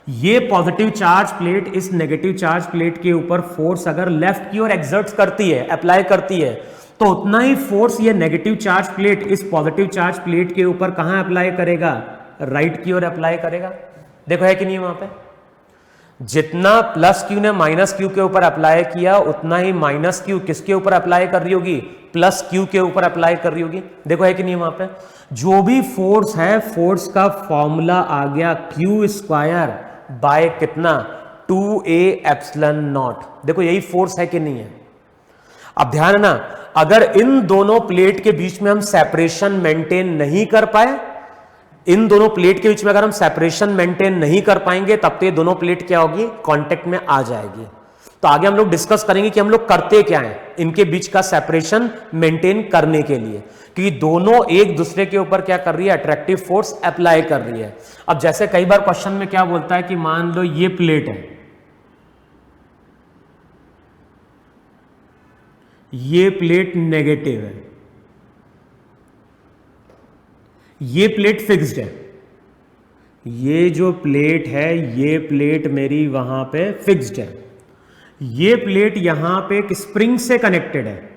ये पॉजिटिव चार्ज प्लेट इस नेगेटिव चार्ज प्लेट के ऊपर फोर्स अगर लेफ्ट की ओर एक्सर्ट करती है, अप्लाई करती है, तो उतना ही फोर्स ये नेगेटिव चार्ज प्लेट इस पॉजिटिव चार्ज प्लेट के ऊपर कहां अप्लाई करेगा? राइट की ओर अप्लाई करेगा। देखो है कि नहीं वहां पे? जितना प्लस क्यू ने माइनस क्यू के ऊपर अप्लाई किया, उतना ही माइनस क्यू किसके ऊपर अप्लाई कर रही होगी? प्लस क्यू के ऊपर अप्लाई कर रही होगी। देखो है कि नहीं वहां पे? जो भी फोर्स है, फोर्स का फॉर्मूला आ गया Q स्क्वायर बाय कितना? 2a epsilon naught. देखो यही फोर्स है कि नहीं है? अब ध्यान है ना, अगर इन दोनों प्लेट के बीच में हम सेपरेशन मेंटेन नहीं कर पाए, इन दोनों प्लेट के बीच में अगर हम सेपरेशन मेंटेन नहीं कर पाएंगे, तब तो ये दोनों प्लेट क्या होगी? कांटेक्ट में आ जाएगी। तो आगे हम लोग डिस्कस करेंगे कि हम लोग करते क्या हैं इनके बीच का सेपरेशन मेंटेन करने के लिए, क्योंकि दोनों एक दूसरे के ऊपर क्या कर रही है? अट्रैक्टिव फोर्स अप्लाई कर रही है। अब जैसे कई बार क्वेश्चन में क्या बोलता है कि मान लो ये प्लेट है, ये प्लेट नेगेटिव है, ये प्लेट फिक्स्ड है, ये जो प्लेट है ये प्लेट मेरी वहां पे फिक्स्ड है, ये प्लेट यहां पे एक स्प्रिंग से कनेक्टेड है।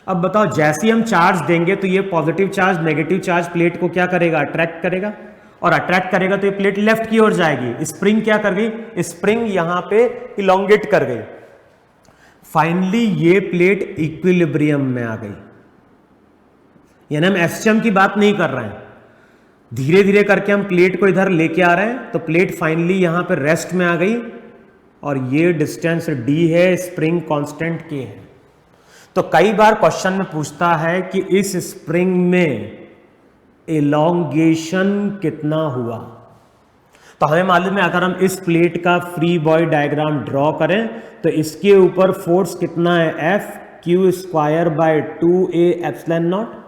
अब बताओ, जैसे हम चार्ज देंगे तो ये positive charge negative charge plate को क्या करेगा? अट्रैक्ट करेगा, और अट्रैक्ट करेगा तो ये प्लेट लेफ्ट की ओर जाएगी। स्प्रिंग क्या कर गई? स्प्रिंग यहां पे इलोंगेट कर गई। फाइनली ये प्लेट इक्विलिब्रियम में आ गई। यानी हम एसएम की बात नहीं कर रहे हैं, धीरे धीरे करके हम प्लेट को इधर लेके आ रहे हैं, तो प्लेट फाइनली यहां पर रेस्ट में आ गई, और ये डिस्टेंस डी है, स्प्रिंग कांस्टेंट के है। तो कई बार क्वेश्चन में पूछता है कि इस स्प्रिंग में एलोंगेशन कितना हुआ। तो हमें मालूम है, अगर हम इस प्लेट का फ्री बॉडी डायग्राम ड्रॉ करें तो इसके ऊपर फोर्स कितना है? F Q square by 2a epsilon not.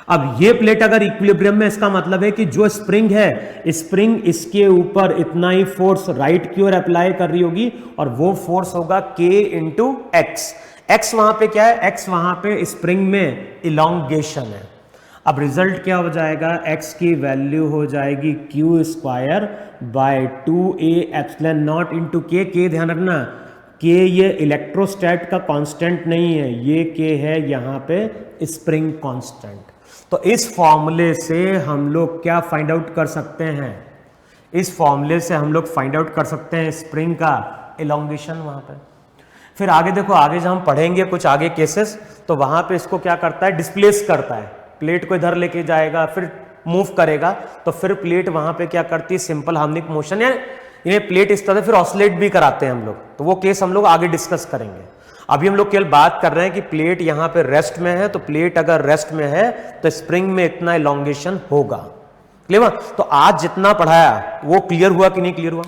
अब ये प्लेट अगर इक्विलिब्रियम में, इसका मतलब है कि जो स्प्रिंग है, स्प्रिंग इसके ऊपर इतना ही फोर्स राइट की ओर अप्लाई कर रही होगी और वो फोर्स होगा K इंटू एक्स। एक्स वहां पे क्या है? एक्स वहां पे स्प्रिंग में इलोंगेशन है। अब रिजल्ट क्या हो जाएगा? x की वैल्यू हो जाएगी Q square by 2a epsilon not into के। ध्यान रखना k ये इलेक्ट्रोस्टैट का कांस्टेंट नहीं है, ये k है यहाँ पे स्प्रिंग कांस्टेंट। तो इस फॉर्मूले से हम लोग क्या फाइंड आउट कर सकते हैं? इस फॉर्मूले से हम लोग फाइंड आउट कर सकते हैं स्प्रिंग का इलोंगेशन वहां पे। फिर आगे देखो, आगे जब हम पढ़ेंगे कुछ आगे केसेस, तो वहां पे इसको क्या करता है? डिस्प्लेस करता है। प्लेट को इधर लेके जाएगा, फिर मूव करेगा, तो फिर प्लेट वहां पे क्या करती है? सिंपल हार्मोनिक मोशन, या ये प्लेट इस तरह फिर ऑसिलेट भी कराते हैं हम लोग। तो वो केस हम लोग आगे डिस्कस करेंगे। अभी हम लोग केवल बात कर रहे हैं कि प्लेट यहाँ पे रेस्ट में है, तो प्लेट अगर रेस्ट में है तो स्प्रिंग में इतना इलोंगेशन होगा। क्लियर? तो आज जितना पढ़ाया वो क्लियर हुआ कि नहीं क्लियर हुआ?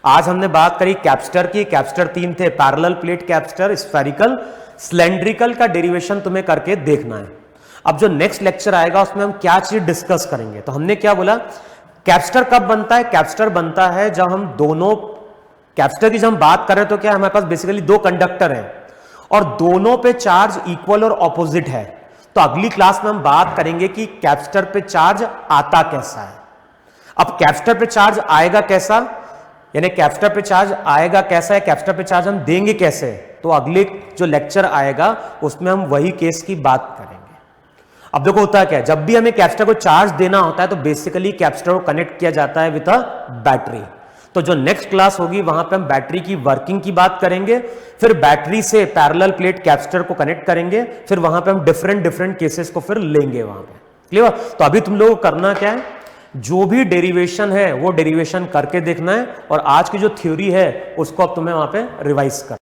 आज हमने बात करी कैप्स्टर की। कैप्स्टर 3 थे, पैरेलल प्लेट कैप्स्टर, स्फेरिकल, सिलेंड्रिकल का डेरिवेशन तुम्हें करके देखना है। अब जो नेक्स्ट लेक्चर आएगा उसमें हम क्या चीज डिस्कस करेंगे। तो हमने क्या बोला? कैप्स्टर कब बनता है? कैप्स्टर बनता है जब हम दोनों, कैप्स्टर की जब हम बात करें तो क्या हमारे पास बेसिकली दो कंडक्टर हैं और दोनों पे चार्ज इक्वल और ऑपोजिट है। तो अगली क्लास में हम बात करेंगे कि कैप्स्टर पे चार्ज आता कैसा है। अब कैप्स्टर पे चार्ज आएगा कैसा, यानी कैप्स्टर पे चार्ज आएगा कैसा है, कैप्स्टर पे चार्ज हम देंगे कैसे, तो अगले जो लेक्चर आएगा उसमें हम वही केस की बात करेंगे। अब देखो होता है क्या, जब भी हमें कैप्स्टर को चार्ज देना होता है तो बेसिकली कैप्स्टर को कनेक्ट किया जाता है विद अ बैटरी। तो जो नेक्स्ट क्लास होगी वहां पे हम बैटरी की वर्किंग की बात करेंगे, फिर बैटरी से पैरेलल प्लेट कैप्स्टर को कनेक्ट करेंगे, फिर वहां पे हम डिफरेंट केसेस को फिर लेंगे वहां पे। क्लियर? तो अभी तुम लोगों को करना क्या है? जो भी डेरिवेशन है वो डेरिवेशन करके देखना है और आज की जो थ्योरी है उसको अब तुम्हें वहां पे रिवाइज करना है।